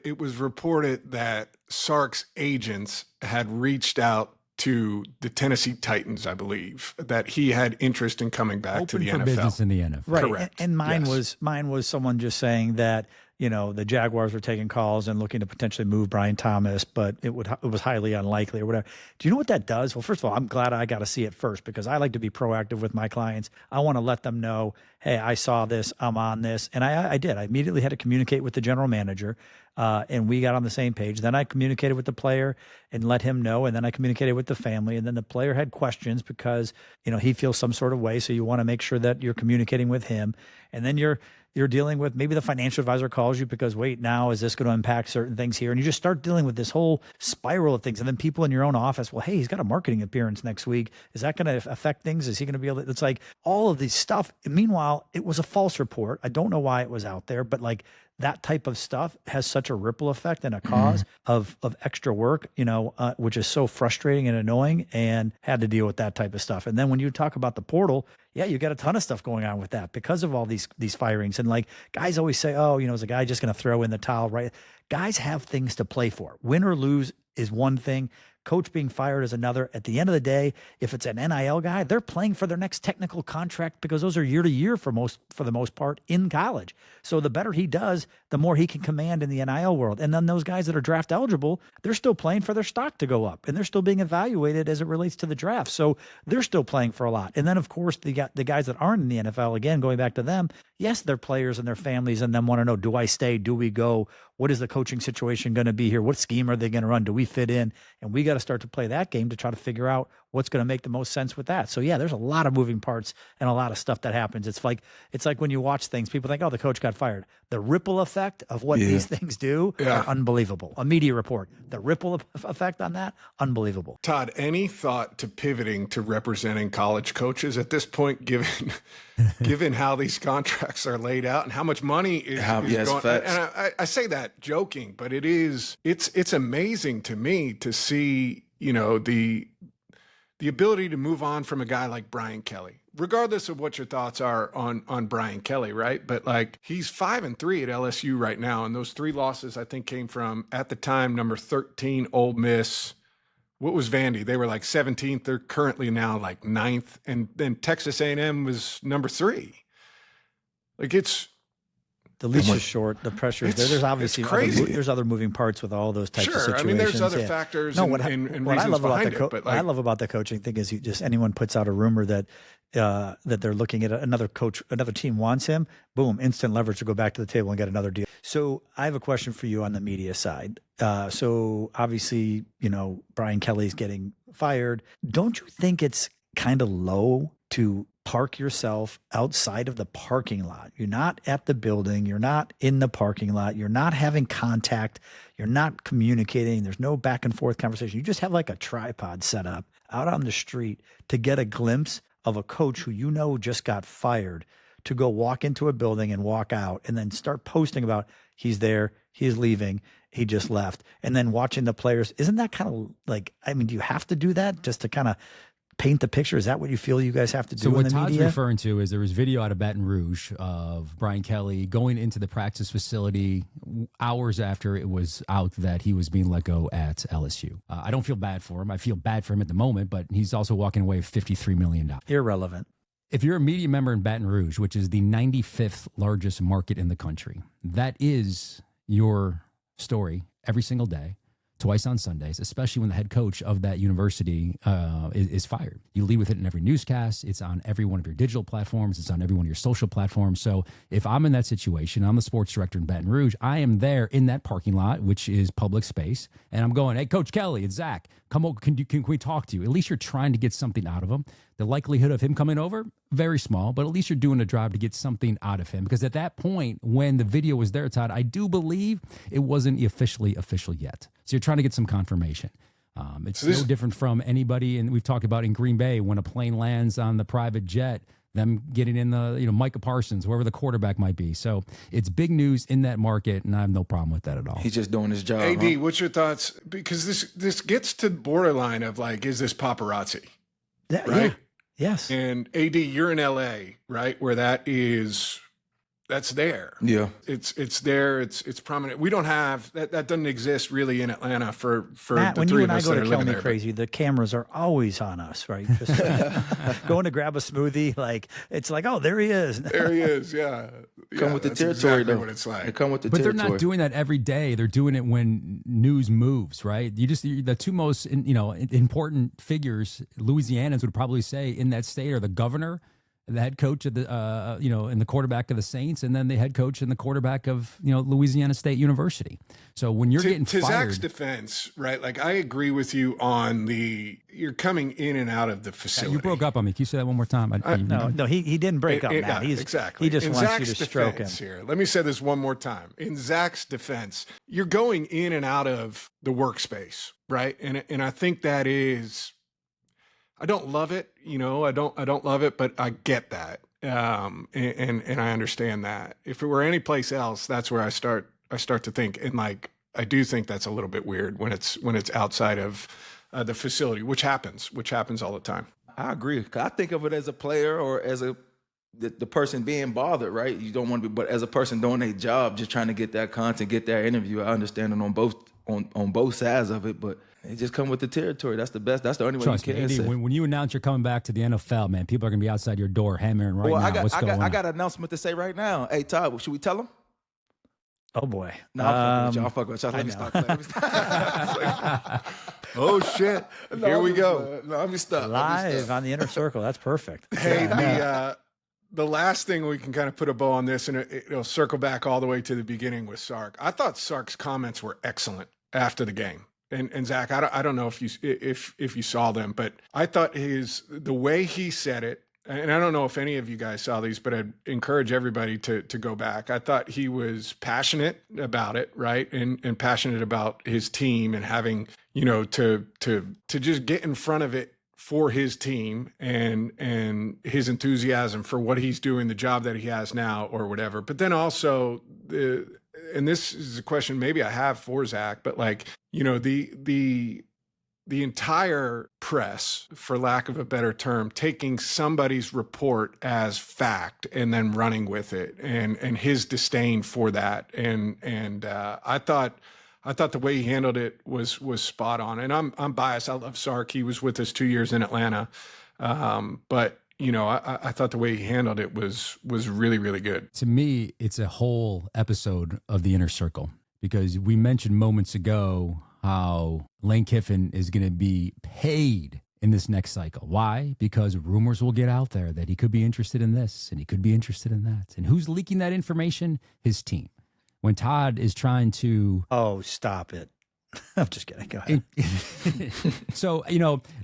It was reported that Sark's agents had reached out to the Tennessee Titans, I believe, that he had interest in coming back to the Open for NFL. business in the NFL. Right. Correct. And mine was someone just saying that, the Jaguars were taking calls and looking to potentially move Brian Thomas, but it was highly unlikely or whatever. Do you know what that does? Well, first of all, I'm glad I got to see it first because I like to be proactive with my clients. I want to let them know, hey, I saw this, I'm on this. And I did. I immediately had to communicate with the general manager, and we got on the same page. Then I communicated with the player and let him know, and then I communicated with the family. And then the player had questions because, he feels some sort of way. So you want to make sure that you're communicating with him. And then you're dealing with maybe the financial advisor calls you because, wait, now is this going to impact certain things here? And you just start dealing with this whole spiral of things. And then people in your own office, well, hey, he's got a marketing appearance next week. Is that going to affect things? Is he going to be able to? It's like all of these stuff. Meanwhile, it was a false report. I don't know why it was out there, but like that type of stuff has such a ripple effect and a cause of extra work, which is so frustrating and annoying, and had to deal with that type of stuff. And then when you talk about the portal, yeah, you got a ton of stuff going on with that because of all these firings. And like guys always say, oh, is a guy just going to throw in the towel, right? Guys have things to play for. Win or lose is one thing. Coach being fired is another. At the end of the day, if it's an NIL guy, they're playing for their next technical contract because those are year to year for the most part in college. So the better he does, the more he can command in the NIL world. And then those guys that are draft eligible, they're still playing for their stock to go up, and they're still being evaluated as it relates to the draft. So they're still playing for a lot. And then of course the guys that aren't in the NFL, again, going back to them, yes, their players and their families and them want to know, do I stay? Do we go? What is the coaching situation going to be here? What scheme are they going to run? Do we fit in? And we got to start to play that game to try to figure out what's going to make the most sense with that. So yeah, there's a lot of moving parts and a lot of stuff that happens. It's like when you watch things, people think, oh, the coach got fired. The ripple effect of what these things do are unbelievable. A media report, the ripple effect on that, unbelievable. Todd, any thought to pivoting to representing college coaches at this point, given how these contracts are laid out and how much money is going? Facts. And I say that joking, but it's amazing to me to see, the ability to move on from a guy like Brian Kelly, regardless of what your thoughts are on Brian Kelly, right? But like he's 5-3 at LSU right now. And those 3 losses, I think, came from, at the time, number 13, Ole Miss. What was Vandy? They were like 17th. They're currently now like 9th. And then Texas A&M was number 3. Like the leash is short. The pressure is there. There's obviously there's other moving parts with all those types of situations. I mean, there's other factors and reasons behind it. But what I love about the coaching thing is anyone puts out a rumor that they're looking at another coach, another team wants him, boom, instant leverage to go back to the table and get another deal. So I have a question for you on the media side. So obviously, Brian Kelly's getting fired. Don't you think it's kind of low to park yourself outside of the parking lot? You're not at the building. You're not in the parking lot. You're not having contact. You're not communicating. There's no back and forth conversation. You just have like a tripod set up out on the street to get a glimpse of a coach who just got fired, to go walk into a building and walk out and then start posting about he's there, he's leaving, he just left, and then watching the players. Isn't that kind of like, do you have to do that just to kind of paint the picture? Is that what you feel you guys have to do so in what the Todd's media? referring to is there was video out of Baton Rouge of Brian Kelly going into the practice facility hours after it was out that he was being let go at LSU. I don't feel bad for him. I feel bad for him at the moment, but he's also walking away with $53 million. Irrelevant. If you're a media member in Baton Rouge, which is the 95th largest market in the country, that is your story every single day, twice on Sundays, especially when the head coach of that university is fired. You lead with it in every newscast. It's on every one of your digital platforms. It's on every one of your social platforms. So if I'm in that situation, I'm the sports director in Baton Rouge, I am there in that parking lot, which is public space, and I'm going, hey, Coach Kelly, it's Zach. Come over, can we talk to you? At least you're trying to get something out of him. The likelihood of him coming over, very small, but at least you're doing a job to get something out of him. Because at that point, when the video was there, Todd, I do believe it wasn't officially official yet. So you're trying to get some confirmation. It's no different from anybody, and we've talked about in Green Bay, when a plane lands on the private jet, them getting in the, Micah Parsons, whoever the quarterback might be. So it's big news in that market, and I have no problem with that at all. He's just doing his job. AD, what's your thoughts? Because this gets to borderline of like, is this paparazzi? Right? Yeah. Yes. And AD, you're in LA, right? Where that's there. Yeah. It's there. It's prominent. We don't have that doesn't exist really in Atlanta for Matt, the when three you of and I us go that to are Kill living Me there. Crazy, the cameras are always on us, right? Just going to grab a smoothie, like it's like, oh, there he is. There he is. Yeah. Come with the that's territory, exactly though. what it's like. They come with the But territory. they're not doing that every day. They're doing it when news moves, right? The two most important figures, Louisianans would probably say in that state, are the governor, the head coach of the and the quarterback of the Saints, and then the head coach and the quarterback of Louisiana State University. So when you're getting to fired, Zach's defense, right? Like I agree with you on you're coming in and out of the facility. you broke up on me. Can you say that one more time? No, he didn't break up, Matt. Exactly. He just in wants Zach's you to stroke him. Here, let me say this one more time. In Zach's defense, you're going in and out of the workspace, right? And I think that is, I don't love it, I don't love it, but I get that. And I understand that. If it were any place else, that's where I start to think, and like, I do think that's a little bit weird when it's outside of the facility, which happens all the time. I agree. 'Cause I think of it as a player or as the person being bothered, right? You don't want to be, but as a person doing a job, just trying to get that content, get that interview. I understand it on both sides of it, but it just come with the territory. That's the best. That's the only way Trust you me, can AD, say. when you announce you're coming back to the NFL, man, people are going to be outside your door hammering right now. What's going on? I got an announcement to say right now. Hey, Todd, should we tell them? Oh boy. No, I'm fucking with y'all. Let me stop. Let me stop. Oh shit! Here we go. No, let me stop. Live on the Inner Circle. That's perfect. Hey, the last thing we can kind of put a bow on this, and it'll circle back all the way to the beginning with Sark. I thought Sark's comments were excellent after the game. And Zach, I don't know if you saw them, but I thought the way he said it, and I don't know if any of you guys saw these, but I'd encourage everybody to go back. I thought he was passionate about it, right? And passionate about his team and having, to just get in front of it for his team and his enthusiasm for what he's doing, the job that he has now or whatever. But then also and this is a question maybe I have for Zach, but like, the entire press, for lack of a better term, taking somebody's report as fact and then running with it, and his disdain for that, and I thought the way he handled it was spot on. And I'm biased. I love Sark. He was with us 2 years in Atlanta, but I thought the way he handled it was really, really good. To me, it's a whole episode of the Inner Circle, because we mentioned moments ago how Lane Kiffin is going to be paid in this next cycle. Why? Because rumors will get out there that he could be interested in this and he could be interested in that. And who's leaking that information? His team. When Todd is trying to... Oh, stop it. I'm just kidding. Go ahead. So,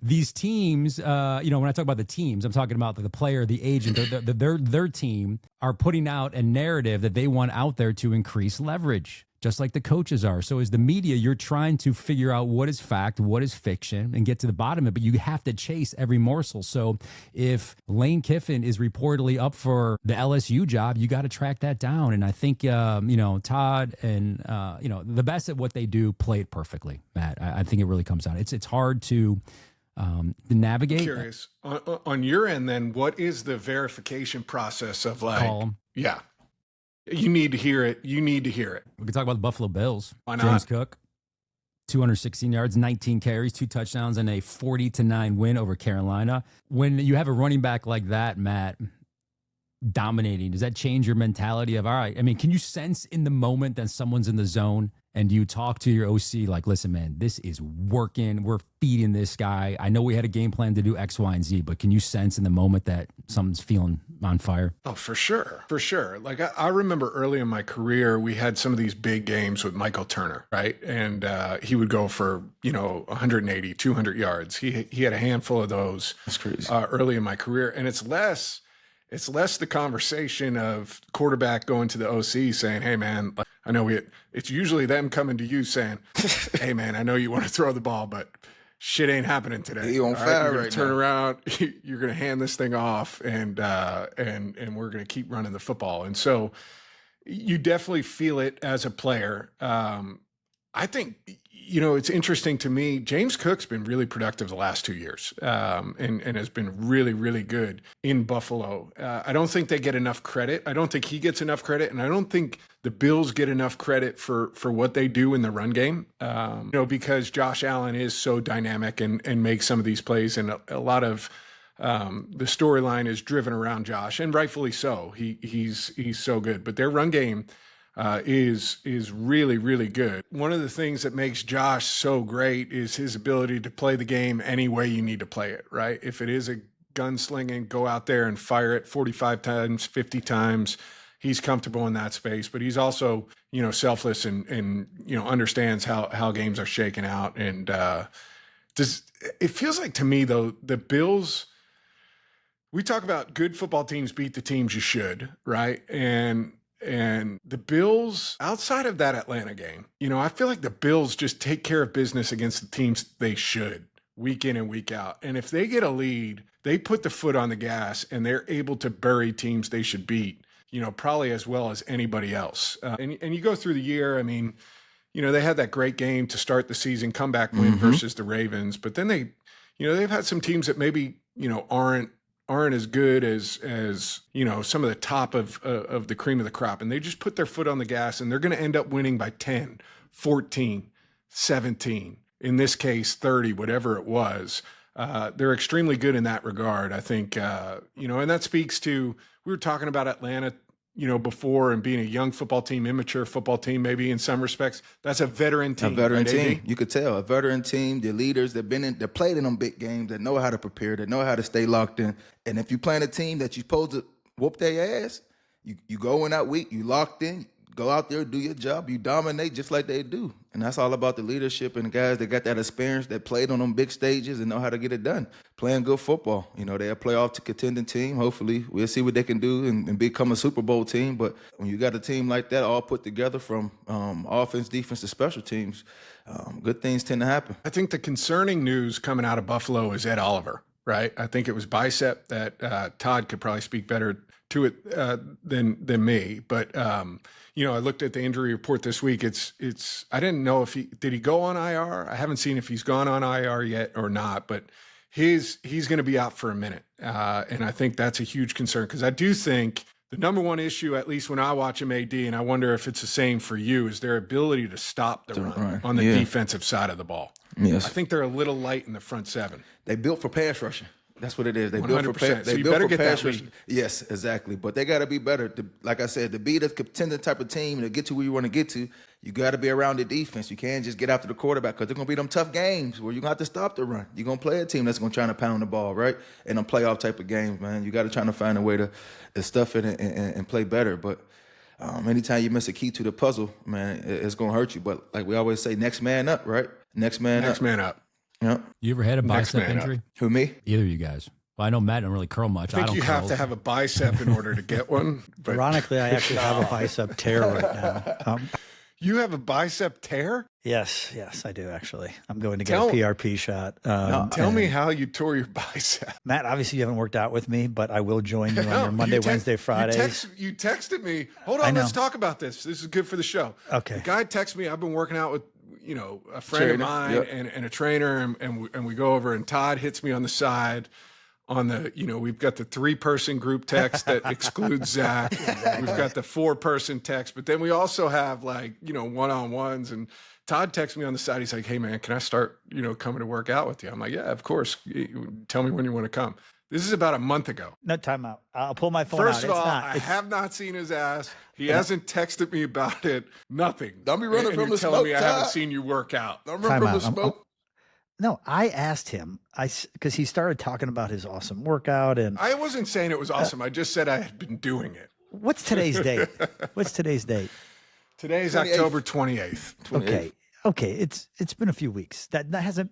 these teams, when I talk about the teams, I'm talking about the player, the agent, their team are putting out a narrative that they want out there to increase leverage, just like the coaches are. So as the media, you're trying to figure out what is fact, what is fiction, and get to the bottom of it, but you have to chase every morsel. So if Lane Kiffin is reportedly up for the LSU job, you got to track that down. And I think, Todd and, the best at what they do play it perfectly, Matt. I think it really comes down. It's hard to navigate. I'm curious. On your end, then, what is the verification process of like... Call 'em. Yeah. You need to hear it. We can talk about the Buffalo Bills. Why not? James Cook, 216 yards, 19 carries, 2 touchdowns, and a 40-9 win over Carolina. When you have a running back like that, Matt, dominating, does that change your mentality of, all right, I mean, can you sense in the moment that someone's in the zone, and do you talk to your OC like, listen, man, this is working. We're feeding this guy. I know we had a game plan to do X, Y, and Z, but can you sense in the moment that someone's feeling on fire? Oh, for sure. For sure. Like I remember early in my career, we had some of these big games with Michael Turner, right? And he would go for, 180, 200 yards. He had a handful of those. That's crazy. Early in my career. And it's less the conversation of quarterback going to the OC saying, hey, man, I know it's usually them coming to you saying, hey, man, I know you want to throw the ball, but shit ain't happening today. You on fire right now. Turn around, you're going to hand this thing off, and we're going to keep running the football. And so you definitely feel it as a player. I think, it's interesting to me. James Cook's been really productive the last 2 years, and has been really, really good in Buffalo. I don't think they get enough credit. I don't think he gets enough credit, and I don't think the Bills get enough credit for what they do in the run game. Because Josh Allen is so dynamic and makes some of these plays, and a lot of the storyline is driven around Josh, and rightfully so. He's so good, but their run game is really, really good. One of the things that makes Josh so great is his ability to play the game any way you need to play it, right? If it is a gunslinging, go out there and fire it 45 times, 50 times. He's comfortable in that space, but he's also, selfless and understands how games are shaken out. And it feels like to me, though, the Bills, we talk about good football teams beat the teams you should, right? And the Bills, outside of that Atlanta game, I feel like the Bills just take care of business against the teams they should, week in and week out. And if they get a lead, they put the foot on the gas and they're able to bury teams they should beat, probably as well as anybody else. And you go through the year, I mean, they had that great game to start the season, comeback win versus the Ravens. But then they've had some teams that maybe, aren't as good as some of the top of the cream of the crop. And they just put their foot on the gas, and they're going to end up winning by 10, 14, 17, in this case, 30, whatever it was. They're extremely good in that regard, I think, and that speaks to, we were talking about Atlanta, before, and being a young football team, immature football team, maybe in some respects. That's a veteran team. A veteran right, team. AD? You could tell. A veteran team, the leaders that played in them big games, that know how to prepare, that know how to stay locked in. And if you're playing a team that you're supposed to whoop their ass, you go in that week, you locked in, go out there, do your job, you dominate just like they do. And that's all about the leadership and the guys that got that experience, that played on them big stages and know how to get it done. Playing good football. They're a playoff to contending team. Hopefully, we'll see what they can do and become a Super Bowl team. But when you got a team like that all put together from offense, defense, to special teams, good things tend to happen. I think the concerning news coming out of Buffalo is Ed Oliver, right? I think it was Bicep that Todd could probably speak better to it than me. But I looked at the injury report this week. It's I didn't know if did he go on IR? I haven't seen if he's gone on IR yet or not, but he's going to be out for a minute. And I think that's a huge concern, because I do think the number one issue, at least when I watch him, AD, and I wonder if it's the same for you, is their ability to stop the run on the defensive side of the ball. Yes. I think they're a little light in the front seven. They built for pass rushing. That's what it is. They 100%. built for pass. So They you built better for get pass that rush. lead. Yes, exactly. But they got to be better. Like I said, to be the contender type of team, to get to where you want to get to, you got to be around the defense. You can't just get after the quarterback, because they're going to be them tough games where you're going to have to stop the run. You're going to play a team that's going to try to pound the ball, right? In them playoff type of games, man. You got to try to find a way to stuff it and play better. But anytime you miss a key to the puzzle, man, it's going to hurt you. But like we always say, next man up, right? Next man up. Yep. You ever had a Next bicep man up. injury? Who, me? Either of you guys. Well, I know Matt don't really curl much. I think don't you have curl. to have a bicep in order to get one. But Ironically, I actually have a bicep tear right now. you have a bicep tear? Yes, I do actually. I'm going to get Tell- a PRP shot. Tell me how you tore your bicep. Matt, obviously you haven't worked out with me, but I will join you on No, your Monday, you Wednesday, Fridays. You texted me. Hold I on, know. let's talk about this. This is good for the show. Okay. The guy texted me. I've been working out with a friend of Trainer, mine yep. and a trainer, and we go over, and Todd hits me on the side. On the, we've got the 3-person group text that excludes Zach. We've got the 4-person text, but then we also have one-on-ones. And Todd texts me on the side. He's like, "Hey man, can I start, coming to work out with you?" I'm like, "Yeah, of course. Tell me when you want to come." This is about a month ago. No, timeout. I'll pull my phone out. First of all, I have not seen his ass. He hasn't texted me about it. Nothing. Don't be running And from you're the telling smoke, me I haven't Todd. seen you work out. Don't run from the smoke. No, I asked him. Because he started talking about his awesome workout, and I wasn't saying it was awesome. I just said I had been doing it. what's today's date? What's today's date? Today's 28th. October 28th. Okay. It's been a few weeks. That hasn't.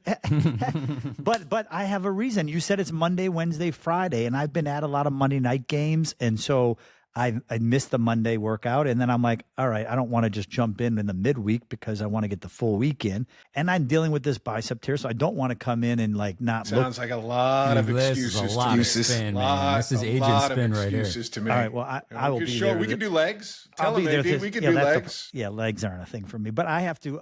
but I have a reason. You said it's Monday, Wednesday, Friday, and I've been at a lot of Monday night games, and so I missed the Monday workout, and then I'm like, all right, I don't want to just jump in the midweek because I want to get the full week in, and I'm dealing with this bicep tear, so I don't want to come in and like not look. Sounds like a lot of This excuses. is a lot to of you. spin, man. This is agent spin right here. Excuses to me. All right, well, I will be there. We can do legs. I'll Tell be him, there. maybe we can do legs. Legs aren't a thing for me, but I have to.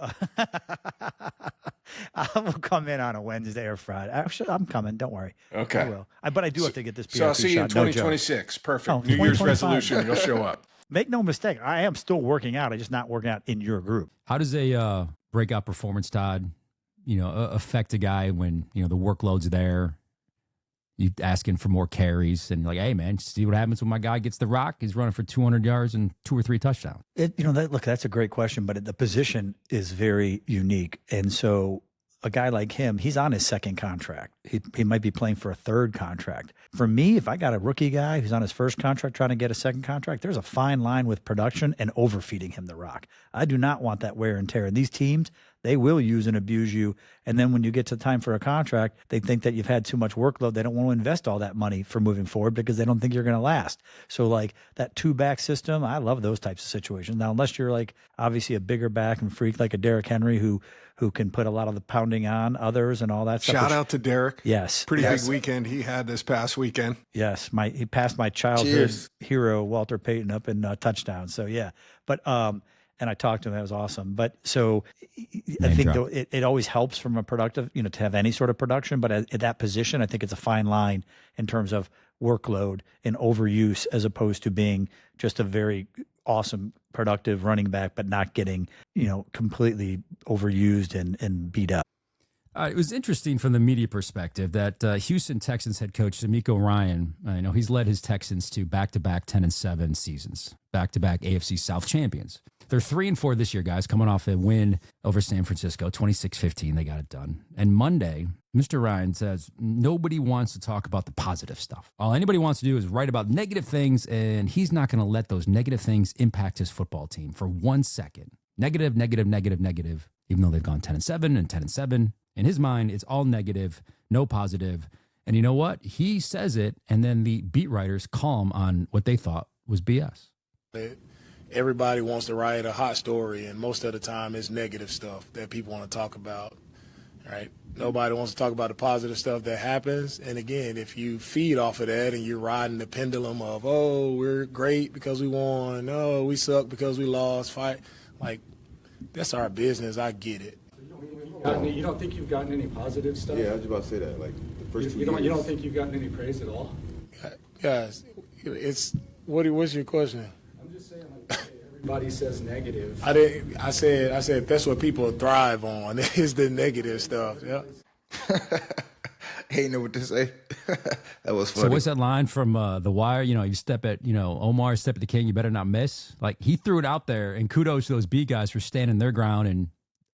I will come in on a Wednesday or Friday. Actually, I'm coming. Don't worry. Okay. I will. But I do have to get this PRP So I'll see you in shot. No joke. 2026. Perfect. Oh, New Year's 2025. resolution. You'll show up. Make no mistake, I am still working out. I'm just not working out in your group. How does a breakout performance, Todd, affect a guy when, the workload's there? You asking for more carries and like, hey, man, see what happens when my guy gets the rock? He's running for 200 yards and 2 or 3 touchdowns. That's a great question, but the position is very unique. And so a guy like him, he's on his second contract. He might be playing for a third contract. For me, if I got a rookie guy who's on his first contract trying to get a second contract, there's a fine line with production and overfeeding him the rock. I do not want that wear and tear. And these teams, they will use and abuse you. And then when you get to time for a contract, they think that you've had too much workload. They don't want to invest all that money for moving forward because they don't think you're going to last. So like that 2-back system, I love those types of situations. Now, unless you're like obviously a bigger back and freak like a Derrick Henry who can put a lot of the pounding on others and all that stuff. Shout out to Derrick. Yes. Pretty big weekend he had this past weekend. Yes. He passed my childhood hero, Walter Payton, up in touchdown. So yeah. But and I talked to him. That was awesome. But so I think though, it always helps from a productive, to have any sort of production. But at that position, I think it's a fine line in terms of workload and overuse as opposed to being just a very awesome, productive running back, but not getting, completely overused and beat up. It was interesting from the media perspective that Houston Texans head coach D'Amico Ryan, he's led his Texans to back-to-back 10-7 seasons, back-to-back AFC South champions. They're 3-4 this year, guys, coming off a win over San Francisco, 26-15. They got it done. And Monday, Mr. Ryan says nobody wants to talk about the positive stuff. All anybody wants to do is write about negative things, and he's not going to let those negative things impact his football team for 1 second. Negative, negative, negative, negative, even though they've gone 10-7 and 10-7. In his mind, it's all negative, no positive. And you know what? He says it, and then the beat writers call him on what they thought was BS. Everybody wants to write a hot story, and most of the time it's negative stuff that people want to talk about, right? Nobody wants to talk about the positive stuff that happens. And again, if you feed off of that and you're riding the pendulum of, oh, we're great because we won, oh, we suck because we lost, fight, like, that's our business. I get it. You don't think you've gotten any positive stuff? Yeah, I was about to say that. Like the first 2 years. You don't think you've gotten any praise at all? Guys, what's your question? I'm just saying, like, everybody says negative. I said that's what people thrive on is the negative stuff. Yeah. He ain't know what to say. That was funny. So what's that line from The Wire? You step at, Omar, step at the king, you better not miss. Like, he threw it out there, and kudos to those B guys for standing their ground. And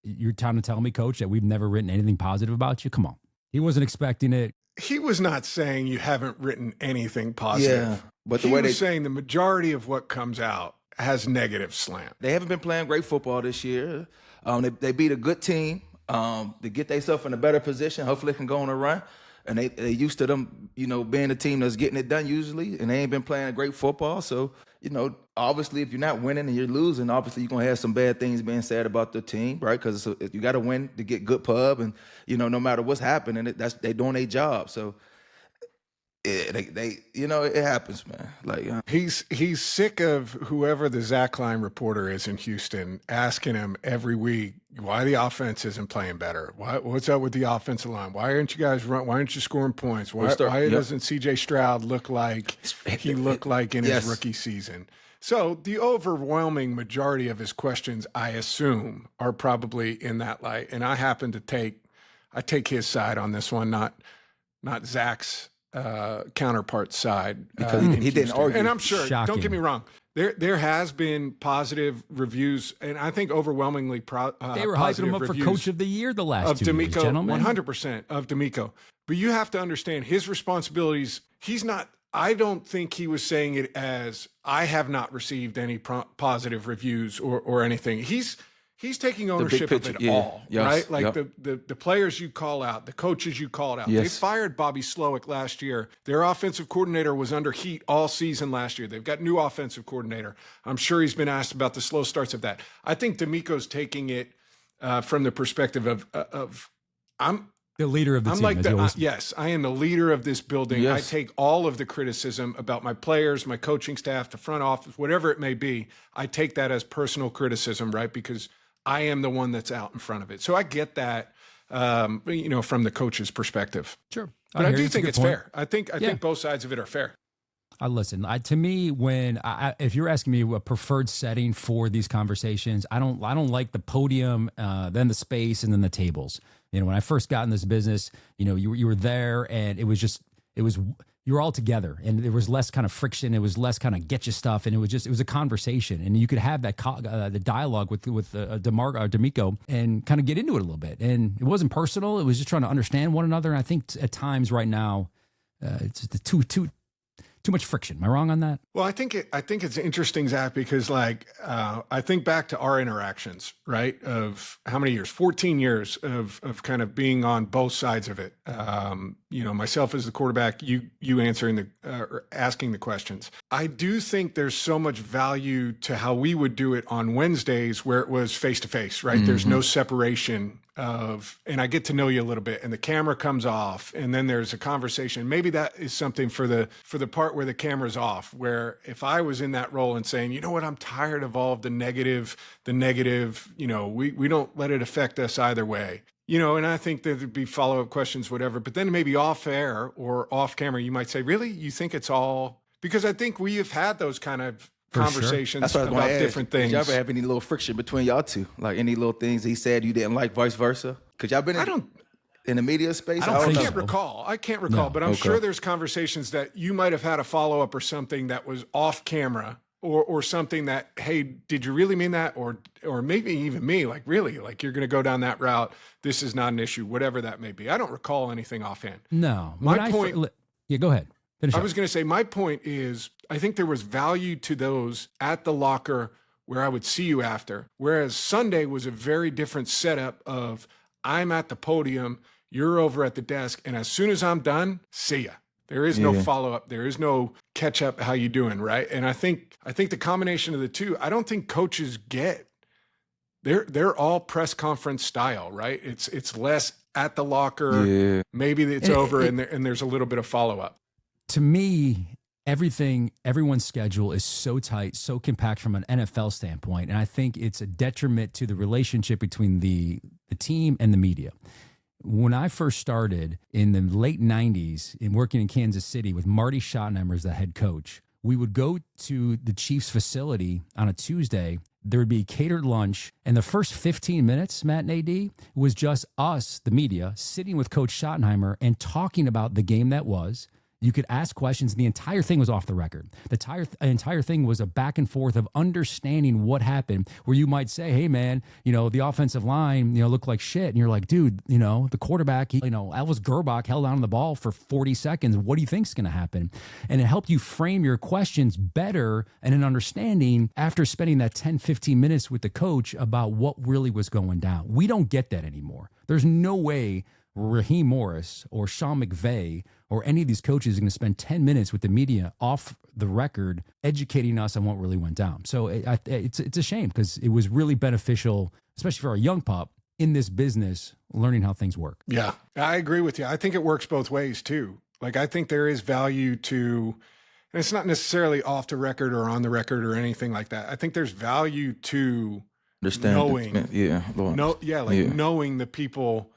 you're trying to tell me, Coach, that we've never written anything positive about you? Come on. He wasn't expecting it. He was not saying you haven't written anything positive. Yeah, but he was saying the majority of what comes out has negative slant. They haven't been playing great football this year. They beat a good team to get themselves in a better position. Hopefully they can go on a run. And they used to them, being a team that's getting it done usually, and they ain't been playing a great football. So, obviously if you're not winning and you're losing, obviously you're going to have some bad things being said about the team, right? Because you got to win to get good pub, and, no matter what's happening, they doing their job. So it happens, man. Like he's sick of whoever the Zach Line reporter is in Houston asking him every week why the offense isn't playing better. What's up with the offensive line? Why aren't you guys why aren't you scoring points? Why doesn't CJ Stroud look like he looked like in his rookie season? So the overwhelming majority of his questions, I assume, are probably in that light. And I happen to take his side on this one, not Zach's counterpart's side because he didn't argue. And I'm sure, Shocking. don't get me wrong, there has been positive reviews, and I think overwhelmingly They were hyping him up for Coach of the Year the last of 2 years, D'Amico, gentlemen. 100% of D'Amico. But you have to understand his responsibilities. He's not. I don't think he was saying it as I have not received any positive reviews or anything. He's taking ownership of it all, right? Like the players you call out, the coaches you called out. They fired Bobby Slowick last year. Their offensive coordinator was under heat all season last year. They've got new offensive coordinator. I'm sure he's been asked about the slow starts of that. I think D'Amico's taking it from the perspective of I'm the leader of the team. Like yes, I am the leader of this building. Yes. I take all of the criticism about my players, my coaching staff, the front office, whatever it may be. I take that as personal criticism, right? Because I am the one that's out in front of it. So I get that, from the coach's perspective. Sure. But I do think it's fair. I think Yeah. both sides of it are fair. Listen, to me, if you're asking me a preferred setting for these conversations, I don't like the podium, then the space, and then the tables. When I first got in this business, you were there, and it was you were all together, and there was less kind of friction. It was less kind of get you stuff, and it was a conversation, and you could have that the dialogue with D'Amico and kind of get into it a little bit. And it wasn't personal; it was just trying to understand one another. And I think at times right now, it's too much friction. Am I wrong on that? Well, I think it's interesting, Zach, because I think back to our interactions, right? Of how many years? 14 years of kind of being on both sides of it. Myself as the quarterback, you answering or asking the questions. I do think there's so much value to how we would do it on Wednesdays, where it was face to face, right? Mm-hmm. There's no separation and I get to know you a little bit, and the camera comes off, and then there's a conversation. Maybe that is something for the part where the camera's off, where if I was in that role and saying, you know what, I'm tired of all of the negative, we don't let it affect us either way. And I think there'd be follow-up questions, whatever, but then maybe off air or off camera, you might say, really, you think it's all, because I think we have had those kind of conversations about different things. Did y'all ever have any little friction between y'all two? Like any little things he said you didn't like, vice versa? Because y'all been in the media space? I can't recall, but I'm sure there's conversations that you might have had a follow-up or something that was off camera or something that, hey, did you really mean that? Or maybe even me, like, really, like you're going to go down that route. This is not an issue, whatever that may be. I don't recall anything offhand. No. My point. Go ahead. I was going to say, my point is, I think there was value to those at the locker where I would see you after, whereas Sunday was a very different setup of I'm at the podium, you're over at the desk, and as soon as I'm done, see ya. There is no follow-up. There is no catch-up, how you doing, right? And I think the combination of the two, I don't think coaches get. They're all press conference style, right? It's less at the locker. Yeah. Maybe it's over, and there's a little bit of follow-up. To me, everyone's schedule is so tight, so compact from an NFL standpoint, and I think it's a detriment to the relationship between the team and the media. When I first started in the late 90s in working in Kansas City with Marty Schottenheimer as the head coach, we would go to the Chiefs facility on a Tuesday. There would be catered lunch, and the first 15 minutes, Matt and AD, was just us, the media, sitting with Coach Schottenheimer and talking about the game that was. You could ask questions. The entire thing was off the record. The entire thing was a back and forth of understanding what happened, where you might say, hey, man, the offensive line, looked like shit. And you're like, dude, the quarterback, Elvis Gerbach held on to the ball for 40 seconds. What do you think's going to happen? And it helped you frame your questions better and an understanding after spending that 10, 15 minutes with the coach about what really was going down. We don't get that anymore. There's no way Raheem Morris or Sean McVay or any of these coaches are going to spend 10 minutes with the media off the record educating us on what really went down. So it's a shame, because it was really beneficial, especially for a young pup in this business, learning how things work. Yeah, I agree with you. I think it works both ways too. Like, I think there is value to, and it's not necessarily off the record or on the record or anything like that. I think there's value to knowing, knowing the people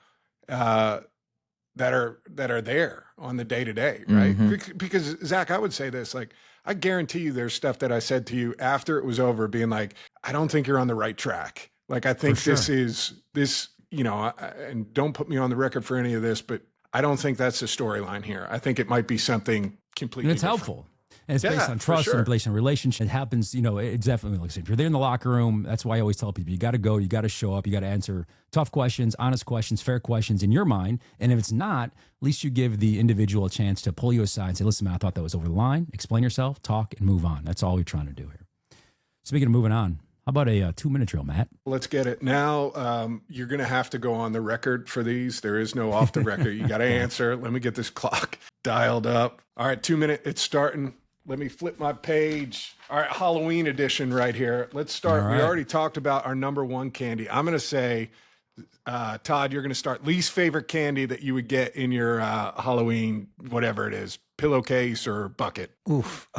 that are there on the day-to-day, right? Mm-hmm. Because Zach, I would say this, like, I guarantee you there's stuff that I said to you after it was over being like, I don't think you're on the right track. Like, I think this, and don't put me on the record for any of this, but I don't think that's the storyline here. I think it might be something completely And it's different. helpful. And it's based on for trust sure. and based on relationship. It happens, it definitely looks. If you're there in the locker room, that's why I always tell people, you got to go, you got to show up, you got to answer tough questions, honest questions, fair questions in your mind. And if it's not, at least you give the individual a chance to pull you aside and say, listen, man, I thought that was over the line. Explain yourself, talk, and move on. That's all we're trying to do here. Speaking of moving on, how about a 2-minute drill, Matt? Let's get it. Now, you're going to have to go on the record for these. There is no off the record. You got to answer. Let me get this clock dialed up. All right, 2 minute. It's starting. Let me flip my page. All right, Halloween edition right here. Let's start. All right. We already talked about our number one candy. I'm going to say, Todd, you're going to start least favorite candy that you would get in your Halloween, whatever it is, pillowcase or bucket. Oof.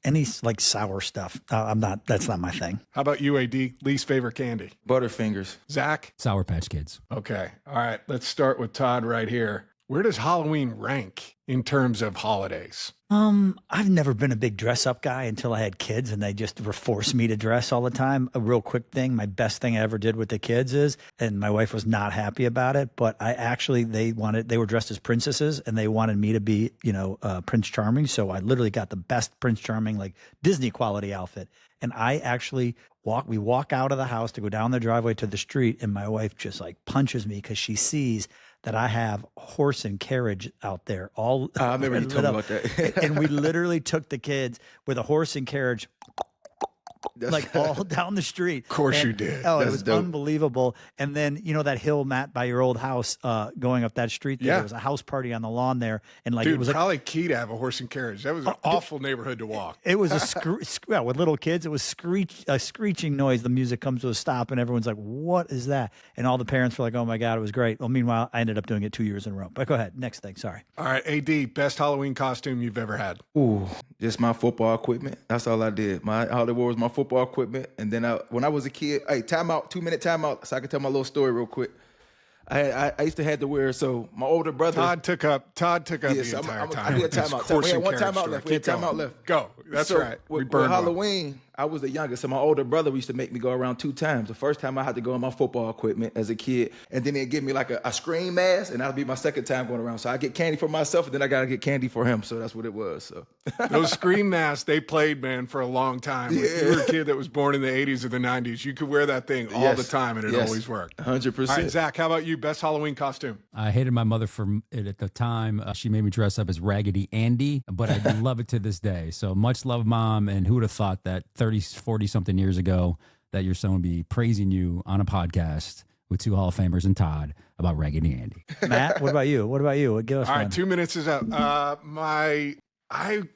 Any like sour stuff. That's not my thing. How about UAD, least favorite candy? Butterfingers. Zach? Sour Patch Kids. Okay. All right. Let's start with Todd right here. Where does Halloween rank in terms of holidays? I've never been a big dress up guy until I had kids and they just forced me to dress all the time. A real quick thing, my best thing I ever did with the kids is, and my wife was not happy about it, but they were dressed as princesses and they wanted me to be, Prince Charming. So I literally got the best Prince Charming, like Disney quality outfit. And I actually we walk out of the house to go down the driveway to the street and my wife just like punches me because she sees that I have horse and carriage out there. All I remember you talking about that. And we literally took the kids with a horse and carriage like all down the street. Of course And- you did. Oh, That's it was dope. unbelievable. And then, that hill, Matt, by your old house, going up that street there, Yeah. there was a house party on the lawn there. And like, Dude, it was like, probably key to have a horse and carriage. That was an awful neighborhood to walk. it was with little kids, it was a screeching noise. The music comes to a stop and everyone's like, what is that? And all the parents were like, oh my God, it was great. Well, meanwhile, I ended up doing it 2 years in a row. But go ahead. Next thing. Sorry. All right, AD, best Halloween costume you've ever had. Ooh, just my football equipment. That's all I did. All it was my football equipment. And then when I was a kid, hey, 2-minute timeout, so I can tell my little story real quick. I used to have to wear, so my older brother. Todd took up the Yes, entire time. I did a with this timeout. horse We had and one carriage timeout story. left. We had Keep timeout going. left. Go. That's So, right. We With burned one. Halloween, I was the youngest, so my older brother used to make me go around 2 times. The first time I had to go in my football equipment as a kid, and then they'd give me like a screen mask, and that'd be my second time going around. So I get candy for myself, and then I gotta get candy for him. So that's what it was. So Those screen masks, they played, man, for a long time. If you were a kid that was born in the 80s or the 90s, you could wear that thing all Yes. the time, and it Yes. always worked. 100%. All right, Zach, how about you? Best Halloween costume? I hated my mother for it at the time. She made me dress up as Raggedy Andy, but I love it to this day. So much love, Mom. And who would have thought that 30, 40 something years ago that your son would be praising you on a podcast with 2 Hall of Famers and Todd about Raggedy Andy? Matt, what about you? Give us All one. right, 2 minutes is up. I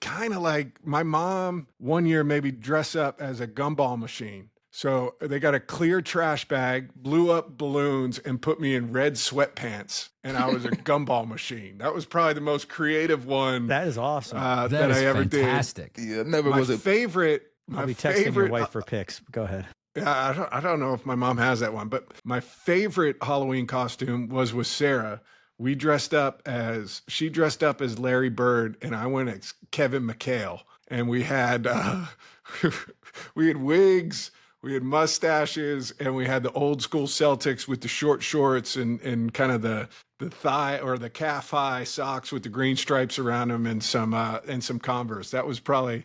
kind of like my mom one year maybe dress up as a gumball machine. So they got a clear trash bag, blew up balloons, and put me in red sweatpants. And I was a gumball machine. That was probably the most creative one That is awesome. that is I ever fantastic. Yeah, never did. was My a favorite. I'll be My texting your favorite. wife for pics. Go ahead. I don't know if my mom has that one, but my favorite Halloween costume was with Sarah. She dressed up as Larry Bird, and I went as Kevin McHale. And we had wigs, we had mustaches, and we had the old school Celtics with the short shorts and kind of the thigh or the calf high socks with the green stripes around them and some Converse. That was probably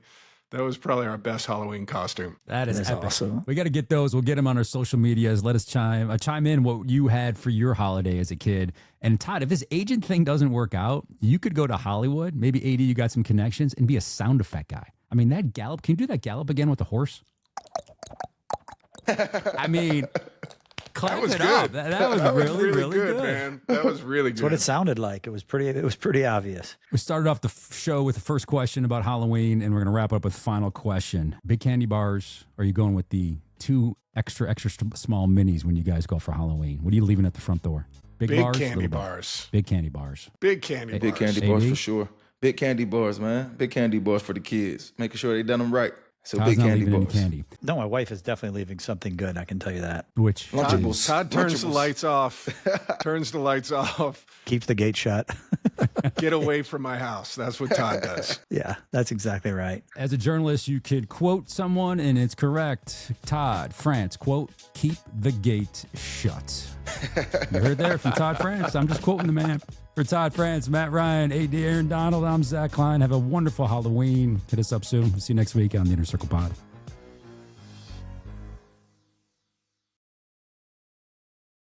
our best Halloween costume. That is epic. awesome. We got to get those. We'll get them on our social medias. Let us chime in what you had for your holiday as a kid. And Todd, if this agent thing doesn't work out, you could go to Hollywood. Maybe AD, you got some connections, and be a sound effect guy. I mean, that gallop. Can you do that gallop again with the horse? I mean, clap was it good. up. That was really, really good. man. That was really good. That's what it sounded like. It was pretty obvious. We started off the show with the first question about Halloween, and we're going to wrap up with the final question. Big candy bars, or are you going with the 2 extra small minis when you guys go for Halloween? What are you leaving at the front door? Big bars? candy Little bars. Big candy bars. Big candy bars. big candy bars AD? for sure. Big candy bars, man. Big candy bars for the kids. Making sure they done them right. So Todd's big not candy leaving any bars. candy. No, my wife is definitely leaving something good. I can tell you that. Which Lunchables. Todd turns the Lunchables. lights off. Turns the lights off. Keeps the gate shut. Get away from my house. That's what Todd does. Yeah, that's exactly right. As a journalist, you could quote someone and it's correct. Todd France, quote, keep the gate shut. You heard there from Todd France. I'm just quoting the man. For Todd France, Matt Ryan, AD Aaron Donald, I'm Zach Klein. Have a wonderful Halloween. Hit us up soon. We'll see you next week on the Inner Circle Pod.